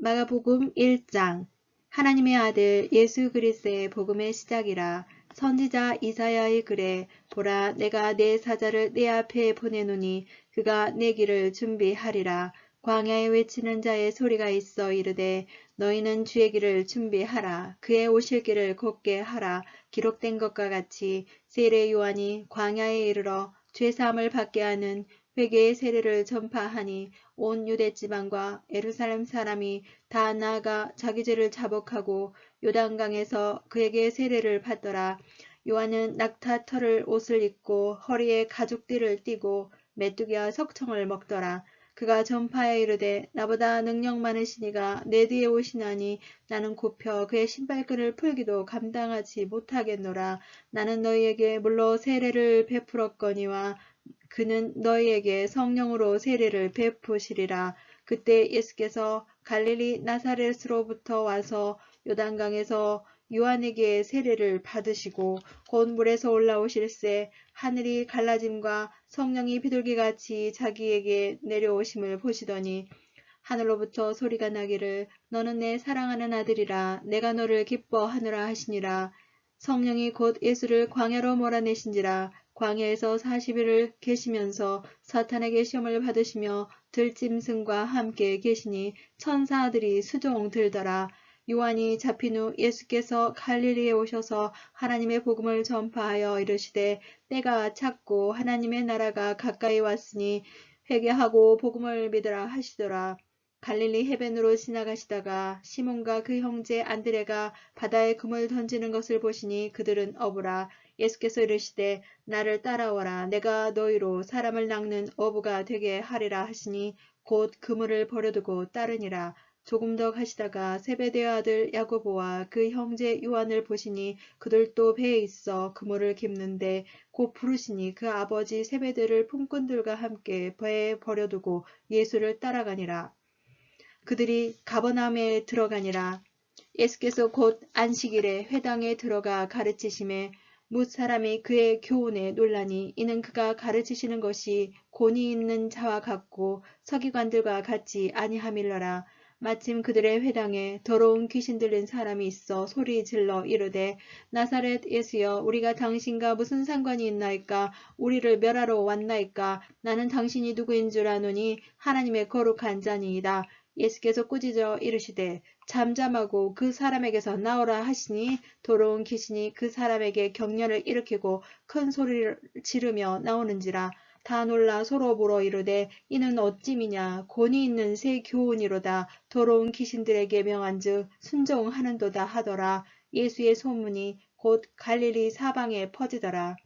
마가복음 1장. 하나님의 아들 예수 그리스도의 복음의 시작이라. 선지자 이사야의 글에 보라, 내가 내 사자를 내 앞에 보내노니 그가 내 길을 준비하리라. 광야에 외치는 자의 소리가 있어 이르되 너희는 주의 길을 준비하라. 그의 오실 길을 곱게 하라. 기록된 것과 같이 세례 요한이 광야에 이르러 죄사함을 받게 하는 회개의 세례를 전파하니 온 유대 지방과 예루살렘 사람이 다 나아가 자기 죄를 자복하고 요단강에서 그에게 세례를 받더라. 요한은 낙타 털을 옷을 입고 허리에 가죽띠를 띠고 메뚜기와 석청을 먹더라. 그가 전파하여 이르되 나보다 능력 많으신 이가 내 뒤에 오시나니 나는 굽혀 그의 신발끈을 풀기도 감당하지 못하겠노라. 나는 너희에게 물로 세례를 베풀었거니와 그는 너희에게 성령으로 세례를 베푸시리라. 그때 예수께서 갈릴리 나사렛으로부터 와서 요단강에서 요한에게 세례를 받으시고 곧 물에서 올라오실새 하늘이 갈라짐과 성령이 비둘기같이 자기에게 내려오심을 보시더니 하늘로부터 소리가 나기를 너는 내 사랑하는 아들이라 내가 너를 기뻐하노라 하시니라. 성령이 곧 예수를 광야로 몰아내신지라. 광야에서 40일을 계시면서 사탄에게 시험을 받으시며 들짐승과 함께 계시니 천사들이 수종 들더라. 요한이 잡힌 후 예수께서 갈릴리에 오셔서 하나님의 복음을 전파하여 이르시되 때가 찼고 하나님의 나라가 가까이 왔으니 회개하고 복음을 믿으라 하시더라. 갈릴리 해변으로 지나가시다가 시몬과 그 형제 안드레가 바다에 금을 던지는 것을 보시니 그들은 어부라. 예수께서 이르시되 나를 따라오라. 내가 너희로 사람을 낚는 어부가 되게 하리라 하시니 곧 그물을 버려두고 따르니라. 조금 더 가시다가 세베대의 아들 야고보와 그 형제 요한을 보시니 그들도 배에 있어 그물을 깁는데 곧 부르시니 그 아버지 세베대를 품꾼들과 함께 배에 버려두고 예수를 따라가니라. 그들이 가버나움에 들어가니라. 예수께서 곧 안식일에 회당에 들어가 가르치심에 뭇 사람이 그의 교훈에 놀라니 이는 그가 가르치시는 것이 권위 있는 자와 같고 서기관들과 같지 아니함일러라. 마침 그들의 회당에 더러운 귀신 들린 사람이 있어 소리 질러 이르되 나사렛 예수여 우리가 당신과 무슨 상관이 있나이까. 우리를 멸하러 왔나이까. 나는 당신이 누구인 줄 아노니 하나님의 거룩한 자니이다. 예수께서 꾸짖어 이르시되 잠잠하고 그 사람에게서 나오라 하시니 더러운 귀신이 그 사람에게 경련을 일으키고 큰 소리를 지르며 나오는지라. 다 놀라 서로 물어 이르되 이는 어찌미냐. 권위 있는 새 교훈이로다. 더러운 귀신들에게 명한즉 순종하는도다 하더라. 예수의 소문이 곧 갈릴리 사방에 퍼지더라.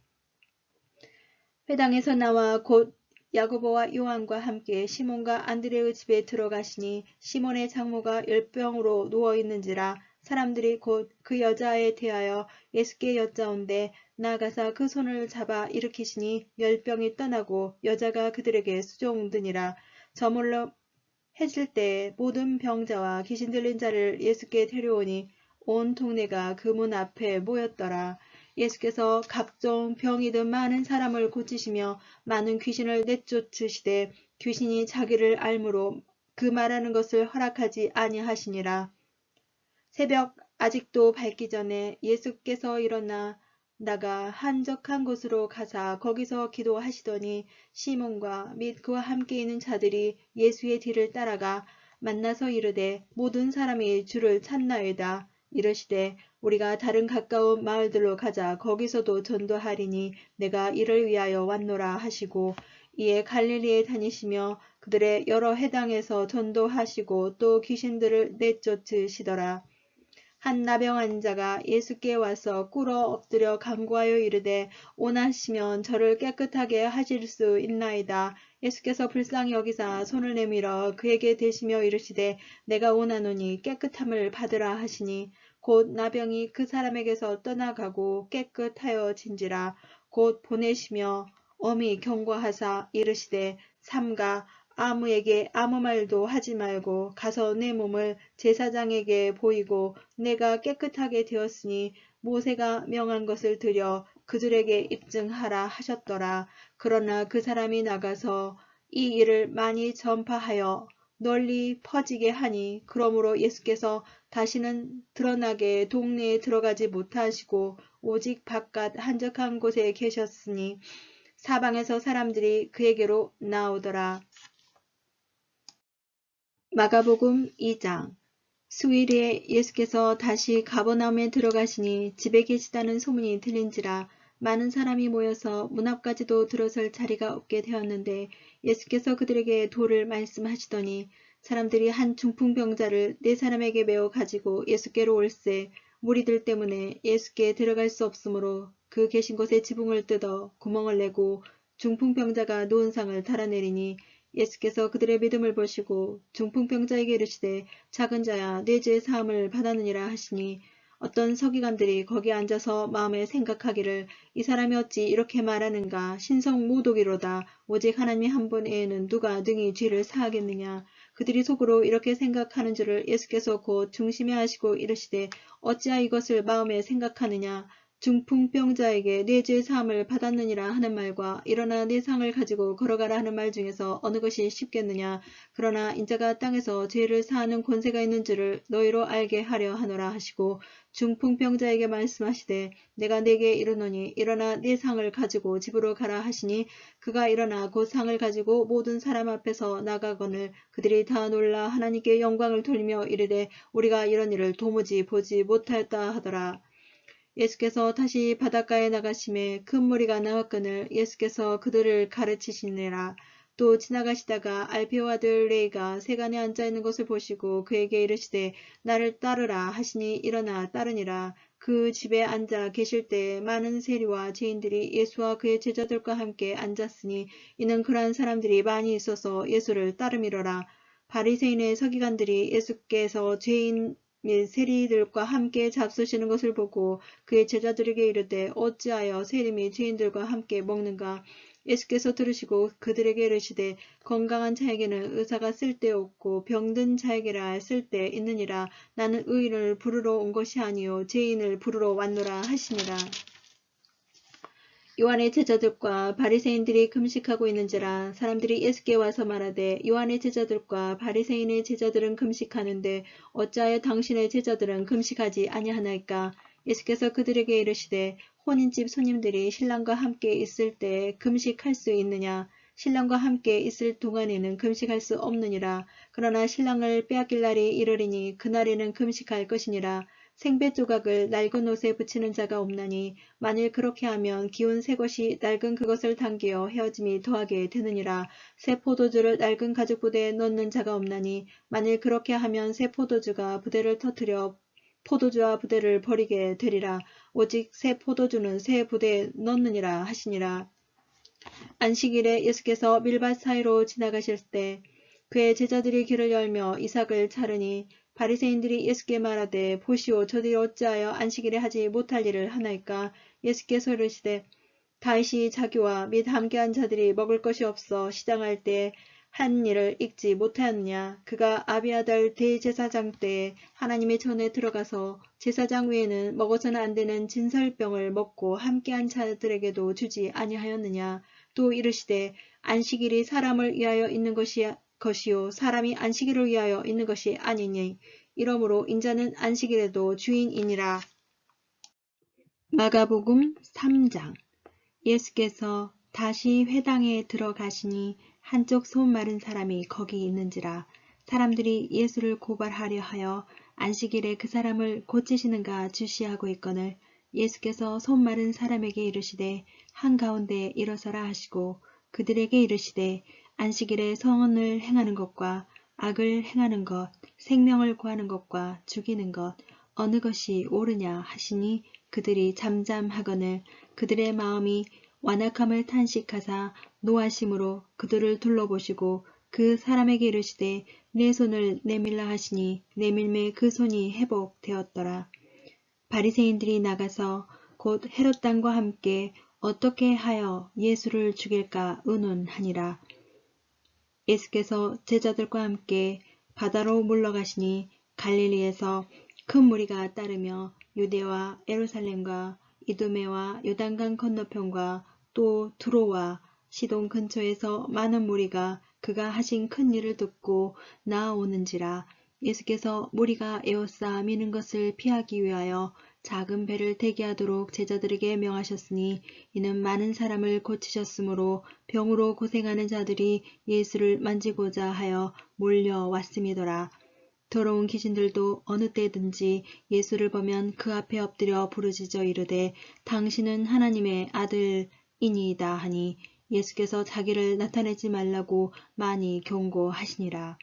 회당에서 나와 곧 야고보와 요한과 함께 시몬과 안드레의 집에 들어가시니 시몬의 장모가 열병으로 누워있는지라. 사람들이 곧 그 여자에 대하여 예수께 여짜온대 나아가사 그 손을 잡아 일으키시니 열병이 떠나고 여자가 그들에게 수종드니라. 저물러 해질 때에 모든 병자와 귀신 들린 자를 예수께 데려오니 온 동네가 그 문 앞에 모였더라. 예수께서 각종 병이든 많은 사람을 고치시며 많은 귀신을 내쫓으시되 귀신이 자기를 알므로 그 말하는 것을 허락하지 아니하시니라. 새벽 아직도 밝기 전에 예수께서 일어나 나가 한적한 곳으로 가사 거기서 기도하시더니 시몬과 및 그와 함께 있는 자들이 예수의 뒤를 따라가 만나서 이르되 모든 사람이 주를 찾나이다. 이르시되 우리가 다른 가까운 마을들로 가자. 거기서도 전도하리니 내가 이를 위하여 왔노라 하시고 이에 갈릴리에 다니시며 그들의 여러 회당에서 전도하시고 또 귀신들을 내쫓으시더라. 한 나병한 자가 예수께 와서 꿇어 엎드려 간구하여 이르되 원하시면 저를 깨끗하게 하실 수 있나이다. 예수께서 불쌍히 여기사 손을 내밀어 그에게 대시며 이르시되 내가 원하노니 깨끗함을 받으라 하시니 곧 나병이 그 사람에게서 떠나가고 깨끗하여진지라. 곧 보내시며 엄히 경고하사 이르시되 삼가 아무에게 아무 말도 하지 말고 가서 내 몸을 제사장에게 보이고 내가 깨끗하게 되었으니 모세가 명한 것을 드려 그들에게 입증하라 하셨더라. 그러나 그 사람이 나가서 이 일을 많이 전파하여 널리 퍼지게 하니 그러므로 예수께서 다시는 드러나게 동네에 들어가지 못하시고 오직 바깥 한적한 곳에 계셨으니 사방에서 사람들이 그에게로 나오더라. 마가복음 2장. 수일에 예수께서 다시 가버나움에 들어가시니 집에 계시다는 소문이 들린지라 많은 사람이 모여서 문 앞까지도 들어설 자리가 없게 되었는데 예수께서 그들에게 도를 말씀하시더니 사람들이 한 중풍병자를 네 사람에게 메어 가지고 예수께로 올세 무리들 때문에 예수께 들어갈 수 없으므로 그 계신 곳에 지붕을 뜯어 구멍을 내고 중풍병자가 누운 상을 달아내리니 예수께서 그들의 믿음을 보시고 중풍병자에게 이르시되 작은 자야 내 죄 사함을 받았느니라 하시니 어떤 서기관들이 거기 앉아서 마음에 생각하기를 이 사람이 어찌 이렇게 말하는가 신성모독이로다 오직 하나님의 한 분 외에는 누가 능히 죄를 사하겠느냐 그들이 속으로 이렇게 생각하는 줄을 예수께서 곧 중심에 하시고 이르시되 어찌하여 이것을 마음에 생각하느냐 중풍병자에게 내 죄 사함을 받았느니라 하는 말과 일어나 내 상을 가지고 걸어가라 하는 말 중에서 어느 것이 쉽겠느냐 그러나 인자가 땅에서 죄를 사하는 권세가 있는 줄을 너희로 알게 하려 하노라 하시고 중풍병자에게 말씀하시되 내가 네게 이르노니 일어나 네 상을 가지고 집으로 가라 하시니 그가 일어나 곧 상을 가지고 모든 사람 앞에서 나가거늘 그들이 다 놀라 하나님께 영광을 돌리며 이르되 우리가 이런 일을 도무지 보지 못하였다 하더라. 예수께서 다시 바닷가에 나가심에 큰 무리가 나왔거늘 예수께서 그들을 가르치시니라. 또 지나가시다가 알페오 아들 레이가 세간에 앉아있는 것을 보시고 그에게 이르시되 나를 따르라 하시니 일어나 따르니라. 그 집에 앉아 계실 때에 많은 세리와 죄인들이 예수와 그의 제자들과 함께 앉았으니 이는 그러한 사람들이 많이 있어서 예수를 따름이러라. 바리새인의 서기관들이 예수께서 죄인 및 세리들과 함께 잡수시는 것을 보고 그의 제자들에게 이르되 어찌하여 세리 및 죄인들과 함께 먹는가 예수께서 들으시고 그들에게 이르시되 건강한 자에게는 의사가 쓸데없고 병든 자에게라 쓸데 있느니라 나는 의인을 부르러 온 것이 아니요 죄인을 부르러 왔노라 하시니라. 요한의 제자들과 바리새인들이 금식하고 있는지라 사람들이 예수께 와서 말하되 요한의 제자들과 바리새인의 제자들은 금식하는데 어찌하여 당신의 제자들은 금식하지 아니하나이까 예수께서 그들에게 이르시되 혼인집 손님들이 신랑과 함께 있을 때에 금식할 수 있느냐 신랑과 함께 있을 동안에는 금식할 수 없느니라 그러나 신랑을 빼앗길 날이 이르리니 그날에는 금식할 것이니라 생배 조각을 낡은 옷에 붙이는 자가 없나니 만일 그렇게 하면 기운 새 것이 낡은 그것을 당기어 헤어짐이 더하게 되느니라. 새 포도주를 낡은 가죽 부대에 넣는 자가 없나니 만일 그렇게 하면 새 포도주가 부대를 터뜨려 포도주와 부대를 버리게 되리라. 오직 새 포도주는 새 부대에 넣느니라 하시니라. 안식일에 예수께서 밀밭 사이로 지나가실 때 그의 제자들이 길을 열며 이삭을 자르니 바리새인들이 예수께 말하되 보시오 저들이 어찌하여 안식일에 하지 못할 일을 하나이까 예수께서 이르시되 다윗이 자기와 및 함께한 자들이 먹을 것이 없어 시장할 때 한 일을 읽지 못하였느냐 그가 아비아달 대제사장 때에 하나님의 전에 들어가서 제사장 외에는 먹어서는 안 되는 진설병을 먹고 함께한 자들에게도 주지 아니하였느냐 또 이르시되 안식일이 사람을 위하여 있는 것이요 사람이 안식일을 위하여 있는 것이 아니니 이러므로 인자는 안식일에도 주인이니라. 마가복음 3장. 예수께서 다시 회당에 들어가시니 한쪽 손 마른 사람이 거기 있는지라 사람들이 예수를 고발하려 하여 안식일에 그 사람을 고치시는가 주시하고 있거늘 예수께서 손 마른 사람에게 이르시되 한가운데 일어서라 하시고 그들에게 이르시되 안식일에 선을 행하는 것과 악을 행하는 것, 생명을 구하는 것과 죽이는 것 어느 것이 옳으냐 하시니 그들이 잠잠하거늘 그들의 마음이 완악함을 탄식하사 노하심으로 그들을 둘러보시고 그 사람에게 이르시되 내 손을 내밀라 하시니 내밀매 그 손이 회복되었더라. 바리새인들이 나가서 곧 헤롯 당과 함께 어떻게 하여 예수를 죽일까 의논하니라. 예수께서 제자들과 함께 바다로 물러가시니 갈릴리에서 큰 무리가 따르며 유대와 예루살렘과 이두메와 요단강 건너편과 또 두로와 시돈 근처에서 많은 무리가 그가 하신 큰 일을 듣고 나아오는지라. 예수께서 무리가 에워싸 미는 것을 피하기 위하여 작은 배를 대기하도록 제자들에게 명하셨으니 이는 많은 사람을 고치셨으므로 병으로 고생하는 자들이 예수를 만지고자 하여 몰려왔음이더라. 더러운 귀신들도 어느 때든지 예수를 보면 그 앞에 엎드려 부르짖어 이르되 당신은 하나님의 아들이니이다 하니 예수께서 자기를 나타내지 말라고 많이 경고하시니라.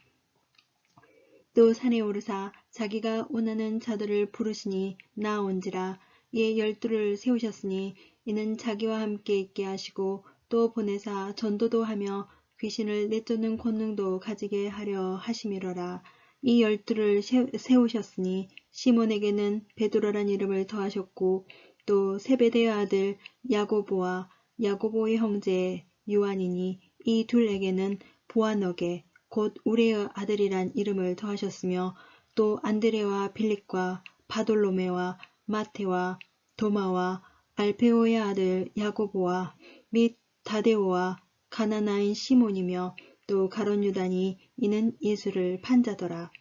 또 산에 오르사 자기가 원하는 자들을 부르시니 나온지라. 이에 12를 세우셨으니 이는 자기와 함께 있게 하시고 또 보내사 전도도 하며 귀신을 내쫓는 권능도 가지게 하려 하심이로라. 이 12를 세우셨으니 시몬에게는 베드로란 이름을 더하셨고 또 세베대의 아들 야고보와 야고보의 형제 요한이니 이 둘에게는 보아너게 곧 우레의 아들이란 이름을 더하셨으며 또 안드레와 빌립과 바돌로메와 마테와 도마와 알페오의 아들 야고보와 및 다데오와 가나나인 시몬이며 또 가룟 유다니 이는 예수를 판자더라.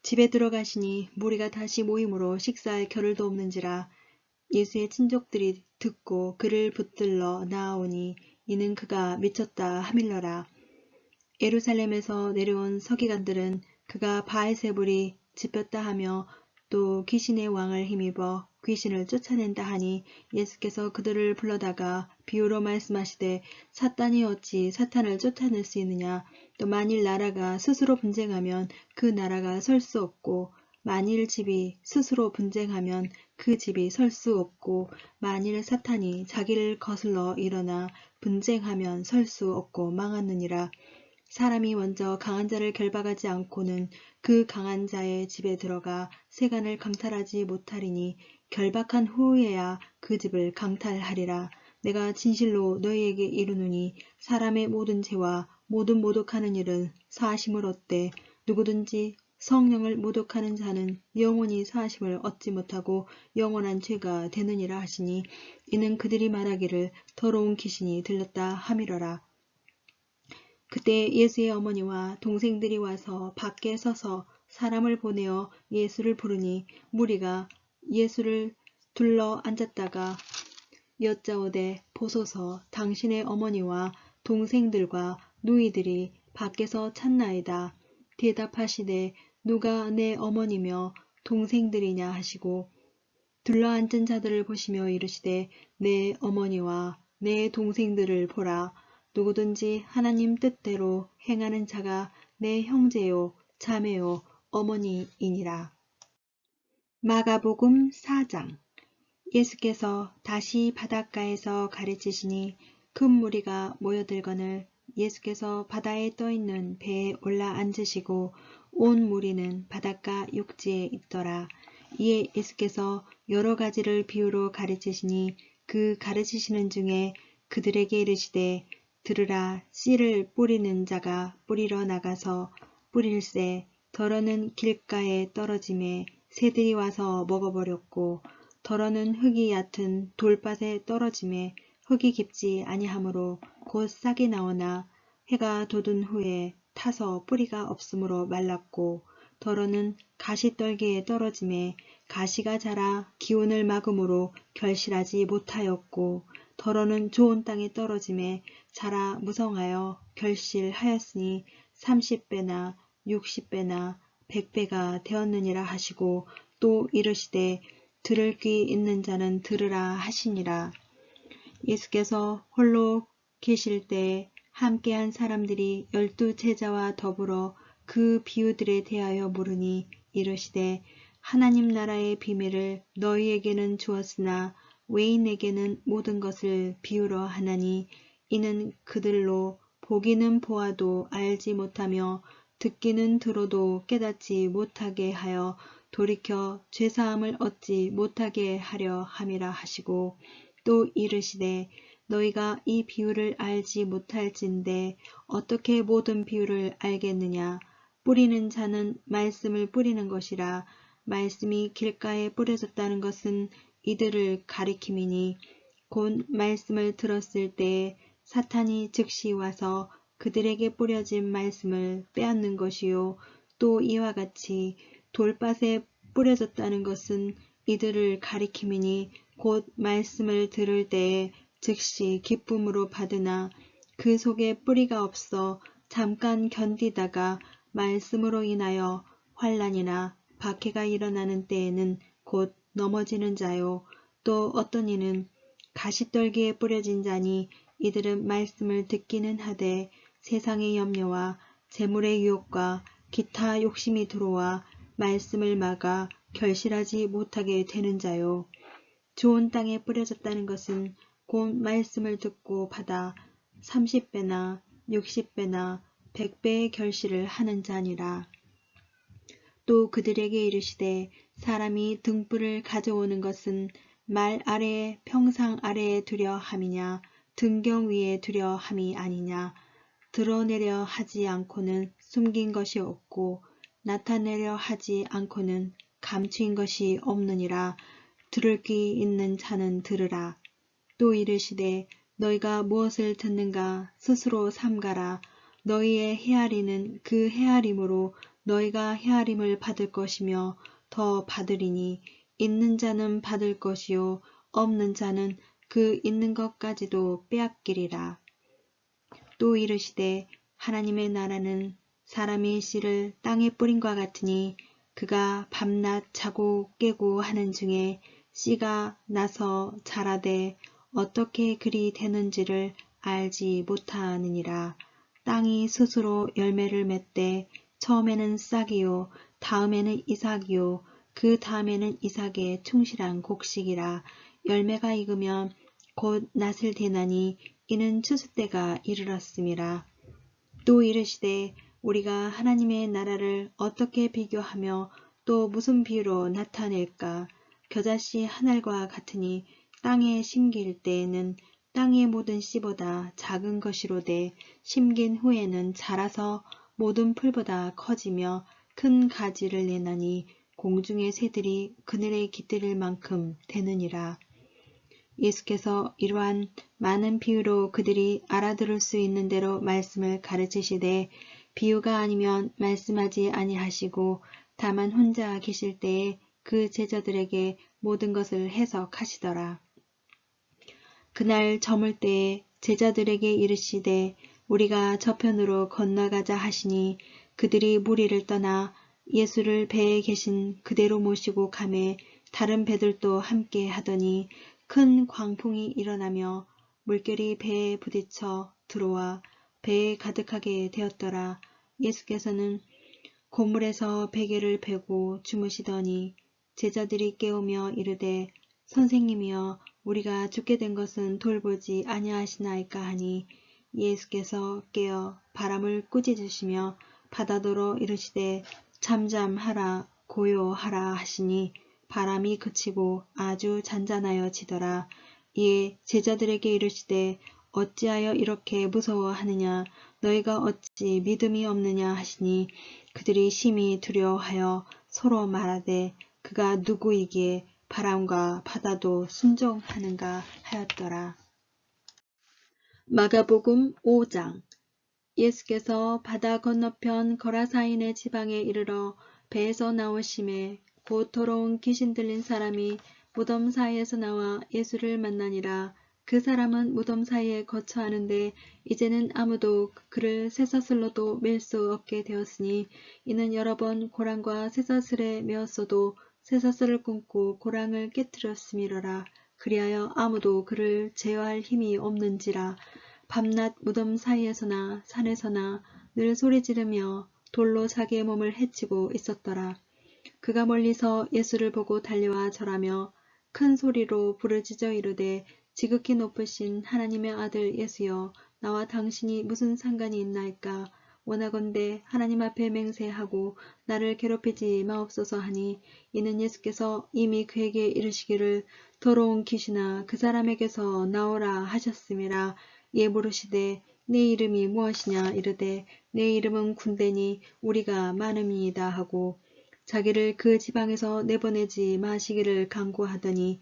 집에 들어가시니 무리가 다시 모임으로 식사할 겨를도 없는지라. 예수의 친족들이 듣고 그를 붙들러 나아오니 이는 그가 미쳤다 하밀러라. 예루살렘에서 내려온 서기관들은 그가 바알세불이 짚였다 하며 또 귀신의 왕을 힘입어 귀신을 쫓아낸다 하니 예수께서 그들을 불러다가 비유로 말씀하시되 사탄이 어찌 사탄을 쫓아낼 수 있느냐. 또 만일 나라가 스스로 분쟁하면 그 나라가 설 수 없고 만일 집이 스스로 분쟁하면 그 집이 설 수 없고 만일 사탄이 자기를 거슬러 일어나 분쟁하면 설 수 없고 망하느니라. 사람이 먼저 강한 자를 결박하지 않고는 그 강한 자의 집에 들어가 세간을 강탈하지 못하리니 결박한 후에야 그 집을 강탈하리라. 내가 진실로 너희에게 이르노니 사람의 모든 죄와 모든 모독하는 일은 사하심을 얻되 누구든지 성령을 모독하는 자는 영원히 사하심을 얻지 못하고 영원한 죄가 되느니라 하시니 이는 그들이 말하기를 더러운 귀신이 들렸다 함이러라. 그때 예수의 어머니와 동생들이 와서 밖에 서서 사람을 보내어 예수를 부르니 무리가 예수를 둘러 앉았다가 여짜오되 보소서 당신의 어머니와 동생들과 누이들이 밖에서 찾나이다. 대답하시되 누가 내 어머니며 동생들이냐 하시고 둘러앉은 자들을 보시며 이르시되 내 어머니와 내 동생들을 보라. 누구든지 하나님 뜻대로 행하는 자가 내 형제요 자매요 어머니이니라. 마가복음 4장. 예수께서 다시 바닷가에서 가르치시니 큰 무리가 모여들거늘 예수께서 바다에 떠있는 배에 올라 앉으시고 온 무리는 바닷가 육지에 있더라. 이에 예수께서 여러 가지를 비유로 가르치시니 그 가르치시는 중에 그들에게 이르시되 들으라. 씨를 뿌리는 자가 뿌리러 나가서 뿌릴새 더러는 길가에 떨어짐에 새들이 와서 먹어버렸고 더러는 흙이 얕은 돌밭에 떨어짐에 흙이 깊지 아니하므로 곧 싹이 나오나 해가 돋은 후에 타서 뿌리가 없으므로 말랐고 더러는 가시떨기에 떨어짐에 가시가 자라 기운을 막음으로 결실하지 못하였고 더러는 좋은 땅에 떨어짐에 자라 무성하여 결실하였으니 30배나 60배나 100배가 되었느니라 하시고 또 이르시되 들을 귀 있는 자는 들으라 하시니라. 예수께서 홀로 계실 때 함께한 사람들이 12 제자와 더불어 그 비유들에 대하여 물으니 이르시되 하나님 나라의 비밀을 너희에게는 주었으나 외인에게는 모든 것을 비유로 하나니 이는 그들로 보기는 보아도 알지 못하며 듣기는 들어도 깨닫지 못하게 하여 돌이켜 죄사함을 얻지 못하게 하려 함이라 하시고 또 이르시되 너희가 이 비유를 알지 못할진대 어떻게 모든 비유를 알겠느냐. 뿌리는 자는 말씀을 뿌리는 것이라. 말씀이 길가에 뿌려졌다는 것은 이들을 가리킴이니 곧 말씀을 들었을 때에 사탄이 즉시 와서 그들에게 뿌려진 말씀을 빼앗는 것이요. 또 이와 같이 돌밭에 뿌려졌다는 것은 이들을 가리킴이니 곧 말씀을 들을 때에 즉시 기쁨으로 받으나 그 속에 뿌리가 없어 잠깐 견디다가 말씀으로 인하여 환난이나 박해가 일어나는 때에는 곧 넘어지는 자요. 또 어떤 이는 가시떨기에 뿌려진 자니 이들은 말씀을 듣기는 하되 세상의 염려와 재물의 유혹과 기타 욕심이 들어와 말씀을 막아 결실하지 못하게 되는 자요. 좋은 땅에 뿌려졌다는 것은 곧 말씀을 듣고 받아 30배나 60배나 100배의 결실을 하는 자니라. 또 그들에게 이르시되 사람이 등불을 가져오는 것은 말 아래에 평상 아래에 두려 함이냐 등경 위에 두려 함이 아니냐. 드러내려 하지 않고는 숨긴 것이 없고 나타내려 하지 않고는 감추인 것이 없느니라. 들을 귀 있는 자는 들으라. 또 이르시되 너희가 무엇을 듣는가 스스로 삼가라. 너희의 헤아리는 그 헤아림으로 너희가 헤아림을 받을 것이며 더 받으리니 있는 자는 받을 것이요 없는 자는 그 있는 것까지도 빼앗기리라. 또 이르시되 하나님의 나라는 사람이 씨를 땅에 뿌린과 같으니 그가 밤낮 자고 깨고 하는 중에 씨가 나서 자라되 어떻게 그리 되는지를 알지 못하느니라. 땅이 스스로 열매를 맺되 처음에는 싹이요 다음에는 이삭이요 그 다음에는 이삭의 충실한 곡식이라. 열매가 익으면 곧 낫을 대나니 이는 추수 때가 이르렀음이라. 또 이르시되 우리가 하나님의 나라를 어떻게 비교하며 또 무슨 비유로 나타낼까. 겨자씨 한 알과 같으니 땅에 심길 때에는 땅의 모든 씨보다 작은 것이로되 심긴 후에는 자라서 모든 풀보다 커지며 큰 가지를 내나니 공중의 새들이 그늘에 깃들일 만큼 되느니라. 예수께서 이러한 많은 비유로 그들이 알아들을 수 있는 대로 말씀을 가르치시되 비유가 아니면 말씀하지 아니하시고 다만 혼자 계실 때에 그 제자들에게 모든 것을 해석하시더라. 그날 저물 때에 제자들에게 이르시되 우리가 저편으로 건너가자 하시니 그들이 무리를 떠나 예수를 배에 계신 그대로 모시고 가매 다른 배들도 함께 하더니 큰 광풍이 일어나며 물결이 배에 부딪혀 들어와 배에 가득하게 되었더라. 예수께서는 고물에서 베개를 베고 주무시더니 제자들이 깨우며 이르되 선생님이여 우리가 죽게 된 것은 돌보지 아니하시나이까 하니 예수께서 깨어 바람을 꾸짖으시며 바다더러 이르시되 잠잠하라 고요하라 하시니 바람이 그치고 아주 잔잔하여 지더라. 이에 제자들에게 이르시되 어찌하여 이렇게 무서워하느냐 너희가 어찌 믿음이 없느냐 하시니 그들이 심히 두려워하여 서로 말하되 그가 누구이기에 바람과 바다도 순종하는가 하였더라. 마가복음 5장. 예수께서 바다 건너편 거라사인의 지방에 이르러 배에서 나오심에 곧 더러운 귀신 들린 사람이 무덤 사이에서 나와 예수를 만나니라. 그 사람은 무덤 사이에 거처하는데 이제는 아무도 그를 쇠사슬로도 맬 수 없게 되었으니 이는 여러 번 고랑과 쇠사슬에 메었어도 쇠사슬을 끊고 고랑을 깨뜨렸음이러라. 그리하여 아무도 그를 제어할 힘이 없는지라. 밤낮 무덤 사이에서나 산에서나 늘 소리지르며 돌로 자기의 몸을 해치고 있었더라. 그가 멀리서 예수를 보고 달려와 절하며 큰 소리로 부르짖어 이르되 지극히 높으신 하나님의 아들 예수여 나와 당신이 무슨 상관이 있나이까. 원하건대 하나님 앞에 맹세하고 나를 괴롭히지 마옵소서 하니 이는 예수께서 이미 그에게 이르시기를 더러운 귀신아 그 사람에게서 나오라 하셨음이라. 이에 물으시되 내 이름이 무엇이냐 이르되 내 이름은 군대니 우리가 많음이이다 하고 자기를 그 지방에서 내보내지 마시기를 간구하더니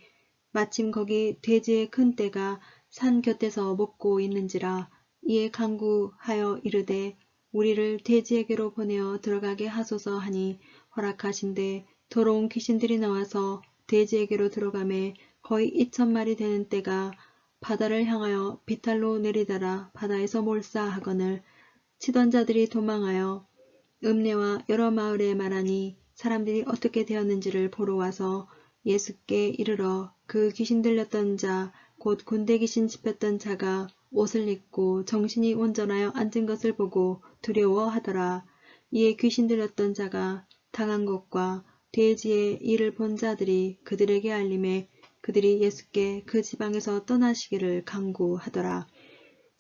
마침 거기 돼지의 큰 떼가 산 곁에서 먹고 있는지라. 이에 간구하여 이르되 우리를 돼지에게로 보내어 들어가게 하소서 하니 허락하신대 더러운 귀신들이 나와서 돼지에게로 들어가매 거의 2,000마리 되는 떼가 바다를 향하여 비탈로 내리더라 바다에서 몰사하거늘 치던 자들이 도망하여 읍내와 여러 마을에 말하니 사람들이 어떻게 되었는지를 보러 와서 예수께 이르러 그 귀신 들렸던 자 곧 군대 귀신 짚혔던 자가 옷을 입고 정신이 온전하여 앉은 것을 보고 두려워하더라. 이에 귀신 들렸던 자가 당한 것과 돼지의 일을 본 자들이 그들에게 알림해 그들이 예수께 그 지방에서 떠나시기를 간구하더라.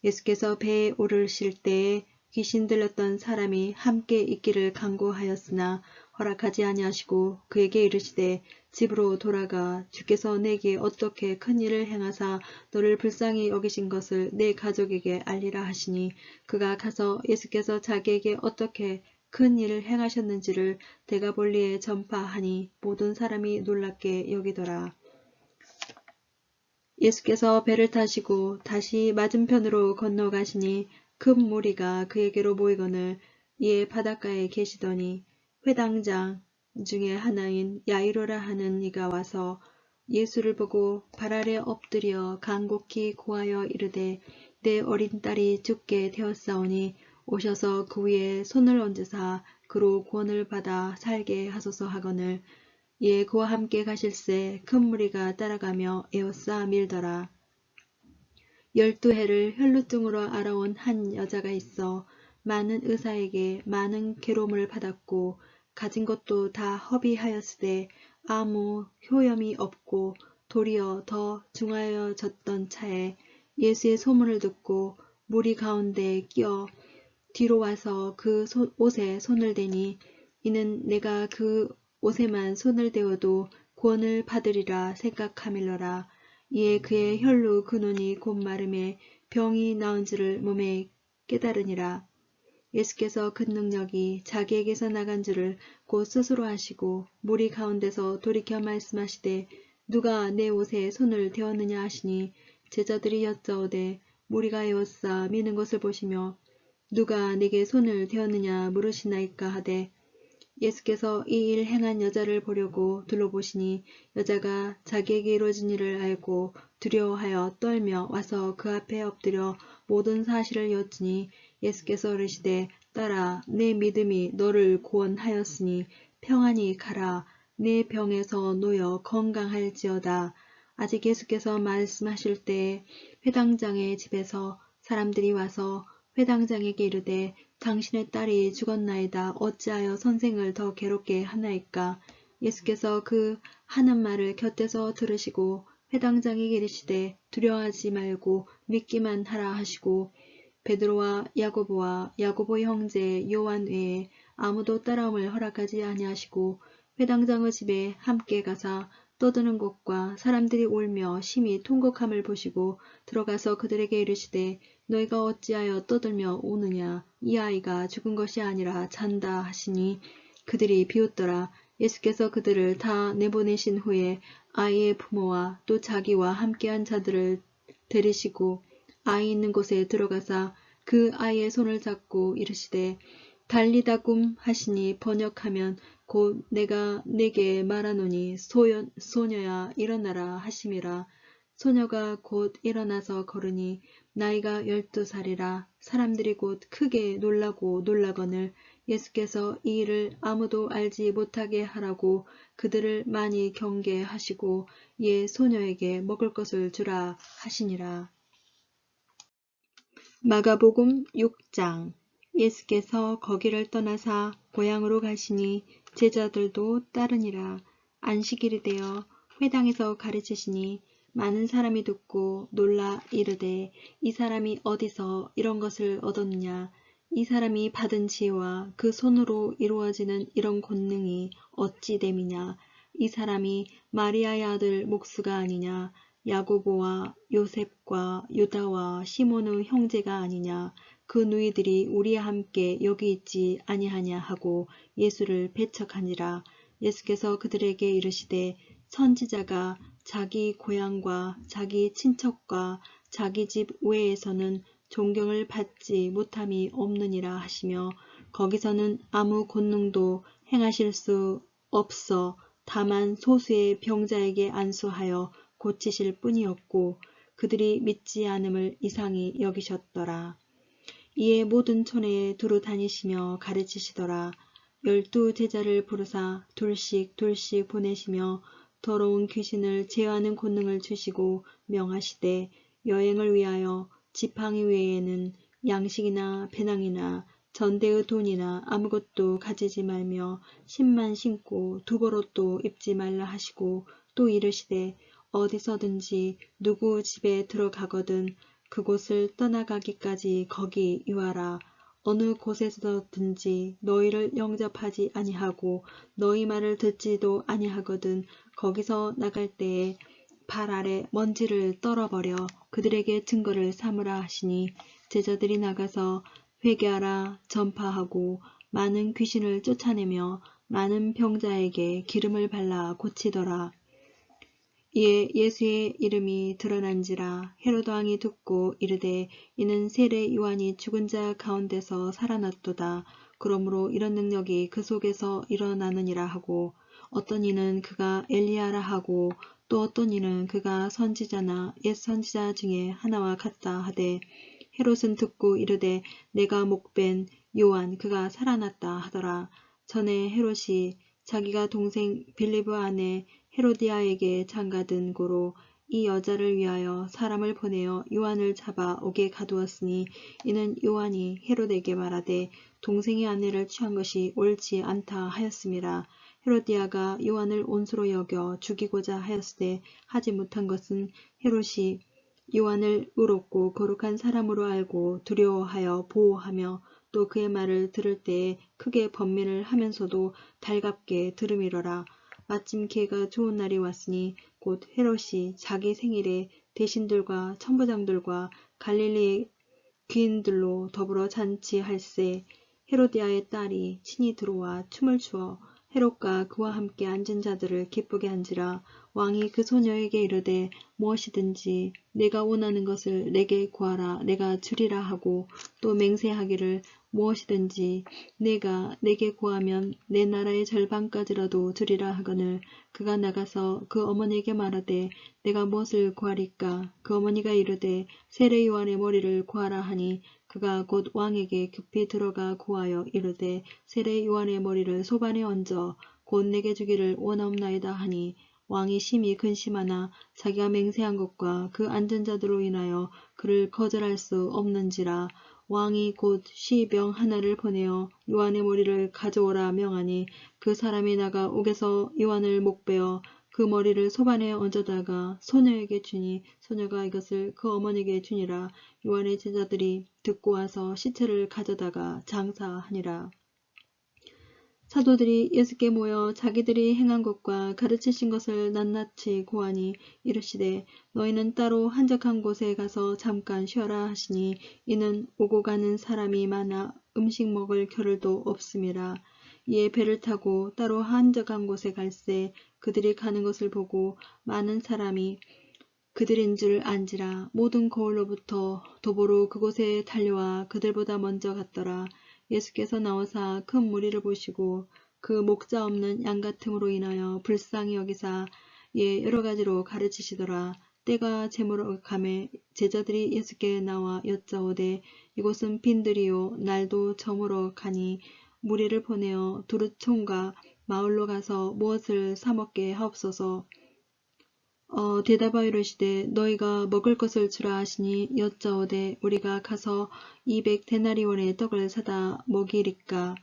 예수께서 배에 오르실 때에 귀신 들렸던 사람이 함께 있기를 간구하였으나 허락하지 아니하시고 그에게 이르시되 집으로 돌아가 주께서 내게 어떻게 큰 일을 행하사 너를 불쌍히 여기신 것을 내 가족에게 알리라 하시니 그가 가서 예수께서 자기에게 어떻게 큰 일을 행하셨는지를 데가볼리에 전파하니 모든 사람이 놀랍게 여기더라. 예수께서 배를 타시고 다시 맞은편으로 건너가시니 큰 무리가 그에게로 모이거늘 이에 바닷가에 계시더니 회당장 중에 하나인 야이로라 하는 이가 와서 예수를 보고 발 아래 엎드려 간곡히 고하여 이르되 내 어린 딸이 죽게 되었사오니 오셔서 그 위에 손을 얹으사 그로 구원을 받아 살게 하소서 하거늘 이에 그와 함께 가실새 큰 무리가 따라가며 에워싸 밀더라. 12해를 혈루증으로 알아온 한 여자가 있어 많은 의사에게 많은 괴로움을 받았고 가진 것도 다 허비하였으되 아무 효염이 없고 도리어 더 중하여졌던 차에 예수의 소문을 듣고 무리 가운데 끼어 뒤로 와서 그 옷에 손을 대니 이는 내가 그 옷에만 손을 대어도 구원을 받으리라 생각하밀러라. 이에 그의 혈루 근원이 곧 마름에 병이 나은지를 몸에 깨달으니라. 예수께서 그 능력이 자기에게서 나간 줄을 곧 스스로 하시고 무리 가운데서 돌이켜 말씀하시되 누가 내 옷에 손을 대었느냐 하시니 제자들이 여짜오되 무리가 에워싸 미는 것을 보시며 누가 내게 손을 대었느냐 물으시나이까 하되 예수께서 이 일 행한 여자를 보려고 둘러보시니 여자가 자기에게 이루어진 일을 알고 두려워하여 떨며 와서 그 앞에 엎드려 모든 사실을 여쭈니 예수께서 이르시되 딸아 내 믿음이 너를 구원하였으니 평안히 가라 내 병에서 놓여 건강할지어다. 아직 예수께서 말씀하실 때에 회당장의 집에서 사람들이 와서 회당장에게 이르되 당신의 딸이 죽었나이다. 어찌하여 선생을 더 괴롭게 하나이까? 예수께서 그 하는 말을 곁에서 들으시고 회당장에게 이르시되 두려워하지 말고 믿기만 하라 하시고 베드로와 야고보와 야고보의 형제 요한 외에 아무도 따라옴을 허락하지 아니하시고 회당장의 집에 함께 가사 떠드는 것과 사람들이 울며 심히 통곡함을 보시고 들어가서 그들에게 이르시되 너희가 어찌하여 떠들며 우느냐 이 아이가 죽은 것이 아니라 잔다 하시니 그들이 비웃더라. 예수께서 그들을 다 내보내신 후에 아이의 부모와 또 자기와 함께한 자들을 데리시고 아이 있는 곳에 들어가사 그 아이의 손을 잡고 이르시되 달리다굼 하시니 번역하면 곧 내가 내게 말하노니 소녀야 일어나라 하심이라. 소녀가 곧 일어나서 걸으니 나이가 12살이라. 사람들이 곧 크게 놀라고 놀라거늘 예수께서 이 일을 아무도 알지 못하게 하라고 그들을 많이 경계하시고 이에 소녀에게 먹을 것을 주라 하시니라. 마가복음 6장. 예수께서 거기를 떠나사 고향으로 가시니 제자들도 따르니라. 안식일이 되어 회당에서 가르치시니 많은 사람이 듣고 놀라 이르되 이 사람이 어디서 이런 것을 얻었느냐? 이 사람이 받은 지혜와 그 손으로 이루어지는 이런 권능이 어찌 됨이냐? 이 사람이 마리아의 아들 목수가 아니냐? 야고보와 요셉과 유다와 시몬의 형제가 아니냐? 그 누이들이 우리와 함께 여기 있지 아니하냐 하고 예수를 배척하니라. 예수께서 그들에게 이르시되 선지자가 자기 고향과 자기 친척과 자기 집 외에서는 존경을 받지 못함이 없느니라 하시며 거기서는 아무 권능도 행하실 수 없어 다만 소수의 병자에게 안수하여 고치실 뿐이었고 그들이 믿지 않음을 이상히 여기셨더라. 이에 모든 촌에 두루 다니시며 가르치시더라. 12 제자를 부르사 둘씩 보내시며 더러운 귀신을 제어하는 권능을 주시고 명하시되 여행을 위하여 지팡이 외에는 양식이나 배낭이나 전대의 돈이나 아무것도 가지지 말며 신만 신고 두벌옷도 입지 말라 하시고 또 이르시되 어디서든지 누구 집에 들어가거든 그곳을 떠나가기까지 거기 유하라. 어느 곳에서든지 너희를 영접하지 아니하고 너희 말을 듣지도 아니하거든 거기서 나갈 때에 발 아래 먼지를 떨어버려 그들에게 증거를 삼으라 하시니 제자들이 나가서 회개하라 전파하고 많은 귀신을 쫓아내며 많은 병자에게 기름을 발라 고치더라. 이에 예수의 이름이 드러난지라 헤로드 왕이 듣고 이르되 이는 세례 요한이 죽은 자 가운데서 살아났도다. 그러므로 이런 능력이 그 속에서 일어나느니라 하고 어떤 이는 그가 엘리야라 하고 또 어떤 이는 그가 선지자나 옛 선지자 중에 하나와 같다 하되 헤롯은 듣고 이르되 내가 목벤 요한 그가 살아났다 하더라. 전에 헤롯이 자기가 동생 빌리브 아내 헤로디아에게 장가든 고로 이 여자를 위하여 사람을 보내어 요한을 잡아 옥에 가두었으니 이는 요한이 헤롯에게 말하되 동생의 아내를 취한 것이 옳지 않다 하였음이라. 헤로디아가 요한을 온수로 여겨 죽이고자 하였으되 하지 못한 것은 헤롯이 요한을 의롭고 거룩한 사람으로 알고 두려워하여 보호하며 또 그의 말을 들을 때에 크게 번민을 하면서도 달갑게 들음이러라. 마침 기회가 좋은 날이 왔으니 곧 헤롯이 자기 생일에 대신들과 천부장들과 갈릴리 귀인들로 더불어 잔치할세 헤로디아의 딸이 친히 들어와 춤을 추어 헤롯과 그와 함께 앉은 자들을 기쁘게 한지라. 왕이 그 소녀에게 이르되 무엇이든지 내가 원하는 것을 내게 구하라 내가 주리라 하고 또 맹세하기를 무엇이든지 내가 내게 구하면 내 나라의 절반까지라도 주리라 하거늘 그가 나가서 그 어머니에게 말하되 내가 무엇을 구하리까 그 어머니가 이르되 세례 요한의 머리를 구하라 하니 그가 곧 왕에게 급히 들어가 구하여 이르되 세례 요한의 머리를 소반에 얹어 곧 내게 주기를 원하옵나이다 하니 왕이 심히 근심하나 자기가 맹세한 것과 그 앉은 자들로 인하여 그를 거절할 수 없는지라. 왕이 곧 시병 하나를 보내어 요한의 머리를 가져오라 명하니 그 사람이 나가 옥에서 요한을 목베어 그 머리를 소반에 얹어다가 소녀에게 주니 소녀가 이것을 그 어머니에게 주니라. 요한의 제자들이 듣고 와서 시체를 가져다가 장사하니라. 사도들이 예수께 모여 자기들이 행한 것과 가르치신 것을 낱낱이 고하니 이르시되 너희는 따로 한적한 곳에 가서 잠깐 쉬어라 하시니 이는 오고 가는 사람이 많아 음식 먹을 겨를도 없음이라. 이에 배를 타고 따로 한적한 곳에 갈새 그들이 가는 것을 보고 많은 사람이 그들인 줄 안지라. 모든 거울로부터 도보로 그곳에 달려와 그들보다 먼저 갔더라. 예수께서 나오사 큰 무리를 보시고 그 목자 없는 양 같음으로 인하여 불쌍히 여기사 예 여러 가지로 가르치시더라. 때가 제물어 가매 제자들이 예수께 나와 여짜오되 이곳은 빈들이요 날도 저물어 가니 무리를 보내어 두루촌과 마을로 가서 무엇을 사 먹게 하옵소서. 대답하여 이르시되 너희가 먹을 것을 주라 하시니 여짜오되 우리가 가서 200데나리온의 떡을 사다 먹이리까.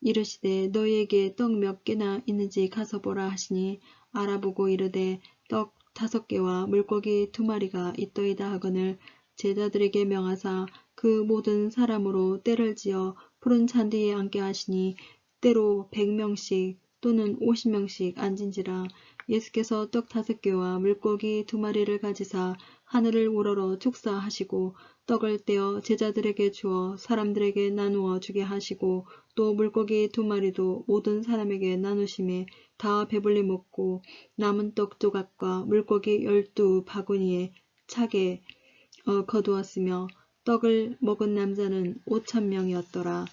이르시되 너희에게 떡 몇 개나 있는지 가서 보라 하시니 알아보고 이르되 떡 5개와 물고기 2마리가 있더이다 하거늘 제자들에게 명하사 그 모든 사람으로 때를 지어 푸른 잔디에 앉게 하시니 때로 100명씩 또는 50명씩 앉은지라. 예수께서 떡 5개와 물고기 2마리를 가지사 하늘을 우러러 축사하시고 떡을 떼어 제자들에게 주어 사람들에게 나누어 주게 하시고 또 물고기 2마리도 모든 사람에게 나누심에 다 배불리 먹고 남은 떡 조각과 물고기 12바구니에 차게 거두었으며 떡을 먹은 남자는 5,000명이었더라.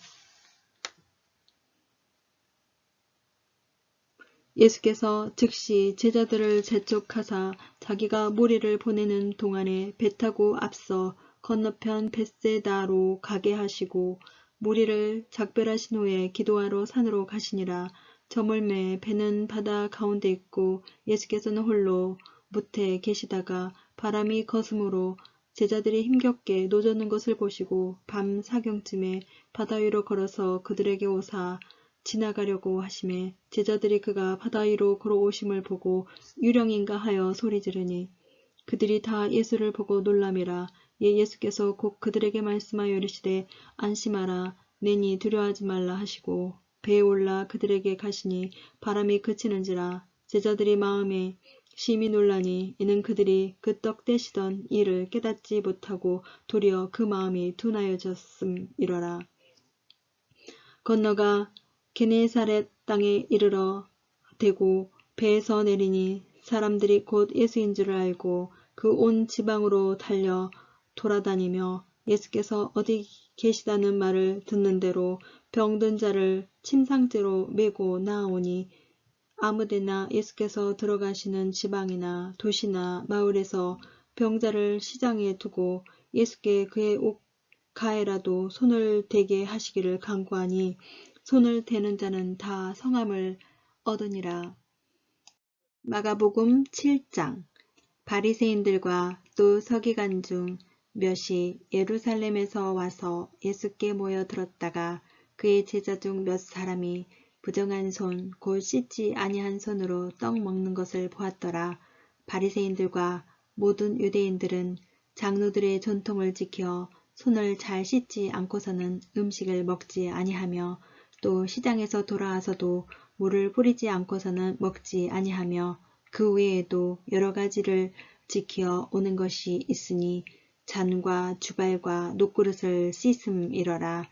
예수께서 즉시 제자들을 재촉하사 자기가 무리를 보내는 동안에 배 타고 앞서 건너편 벳세다로 가게 하시고 무리를 작별하신 후에 기도하러 산으로 가시니라. 저물매 배는 바다 가운데 있고 예수께서는 홀로 무태 계시다가 바람이 거스므로 제자들이 힘겹게 노젓는 것을 보시고 밤 사경쯤에 바다 위로 걸어서 그들에게 오사 지나가려고 하심에 제자들이 그가 바다 위로 걸어오심을 보고 유령인가 하여 소리 지르니 그들이 다 예수를 보고 놀라미라. 예수께서 곧 그들에게 말씀하여 이르시되 안심하라 내니 두려워하지 말라 하시고 배에 올라 그들에게 가시니 바람이 그치는지라. 제자들이 마음에 심히 놀라니 이는 그들이 그 떡 떼시던 일을 깨닫지 못하고 도리어 그 마음이 둔하여졌음이러라. 건너가 게네사렛 땅에 이르러 대고 배에서 내리니 사람들이 곧 예수인 줄 알고 그 온 지방으로 달려 돌아다니며 예수께서 어디 계시다는 말을 듣는 대로 병든 자를 침상째로 메고 나아오니 아무데나 예수께서 들어가시는 지방이나 도시나 마을에서 병자를 시장에 두고 예수께 그의 옷 가에라도 손을 대게 하시기를 간구하니 손을 대는 자는 다 성함을 얻으니라. 마가복음 7장. 바리새인들과 또 서기관 중 몇이 예루살렘에서 와서 예수께 모여 들었다가 그의 제자 중 몇 사람이 부정한 손 곧 씻지 아니한 손으로 떡 먹는 것을 보았더라. 바리새인들과 모든 유대인들은 장로들의 전통을 지켜 손을 잘 씻지 않고서는 음식을 먹지 아니하며 또 시장에서 돌아와서도 물을 뿌리지 않고서는 먹지 아니하며 그 외에도 여러 가지를 지켜 오는 것이 있으니 잔과 주발과 녹그릇을 씻음이러라.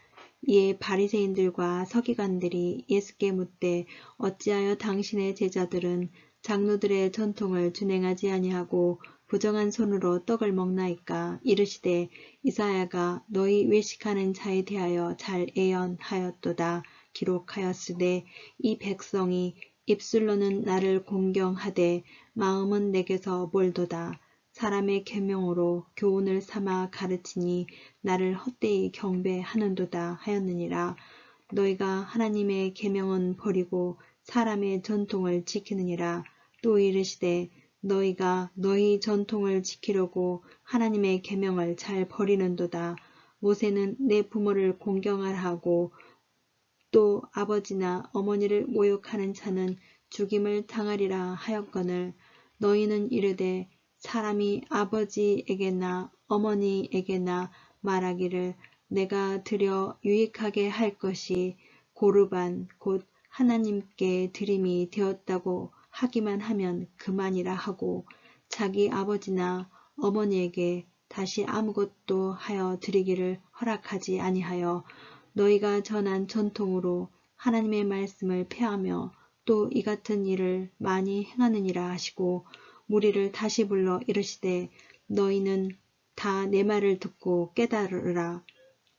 이에 바리새인들과 서기관들이 예수께 묻되 어찌하여 당신의 제자들은 장로들의 전통을 준행하지 아니하고 부정한 손으로 떡을 먹나이까. 이르시되 이사야가 너희 외식하는 자에 대하여 잘 예언하였도다. 기록하였으되 이 백성이 입술로는 나를 공경하되 마음은 내게서 멀도다. 사람의 계명으로 교훈을 삼아 가르치니 나를 헛되이 경배하는도다 하였느니라. 너희가 하나님의 계명은 버리고 사람의 전통을 지키느니라. 또 이르시되 너희가 너희 전통을 지키려고 하나님의 계명을 잘 버리는도다. 모세는 내 부모를 공경하라 하고 또 아버지나 어머니를 모욕하는 자는 죽임을 당하리라 하였거늘 너희는 이르되 사람이 아버지에게나 어머니에게나 말하기를 내가 드려 유익하게 할 것이 고르반 곧 하나님께 드림이 되었다고 하기만 하면 그만이라 하고 자기 아버지나 어머니에게 다시 아무것도 하여 드리기를 허락하지 아니하여 너희가 전한 전통으로 하나님의 말씀을 폐하며 또 이 같은 일을 많이 행하느니라 하시고 무리를 다시 불러 이르시되 너희는 다 내 말을 듣고 깨달으라.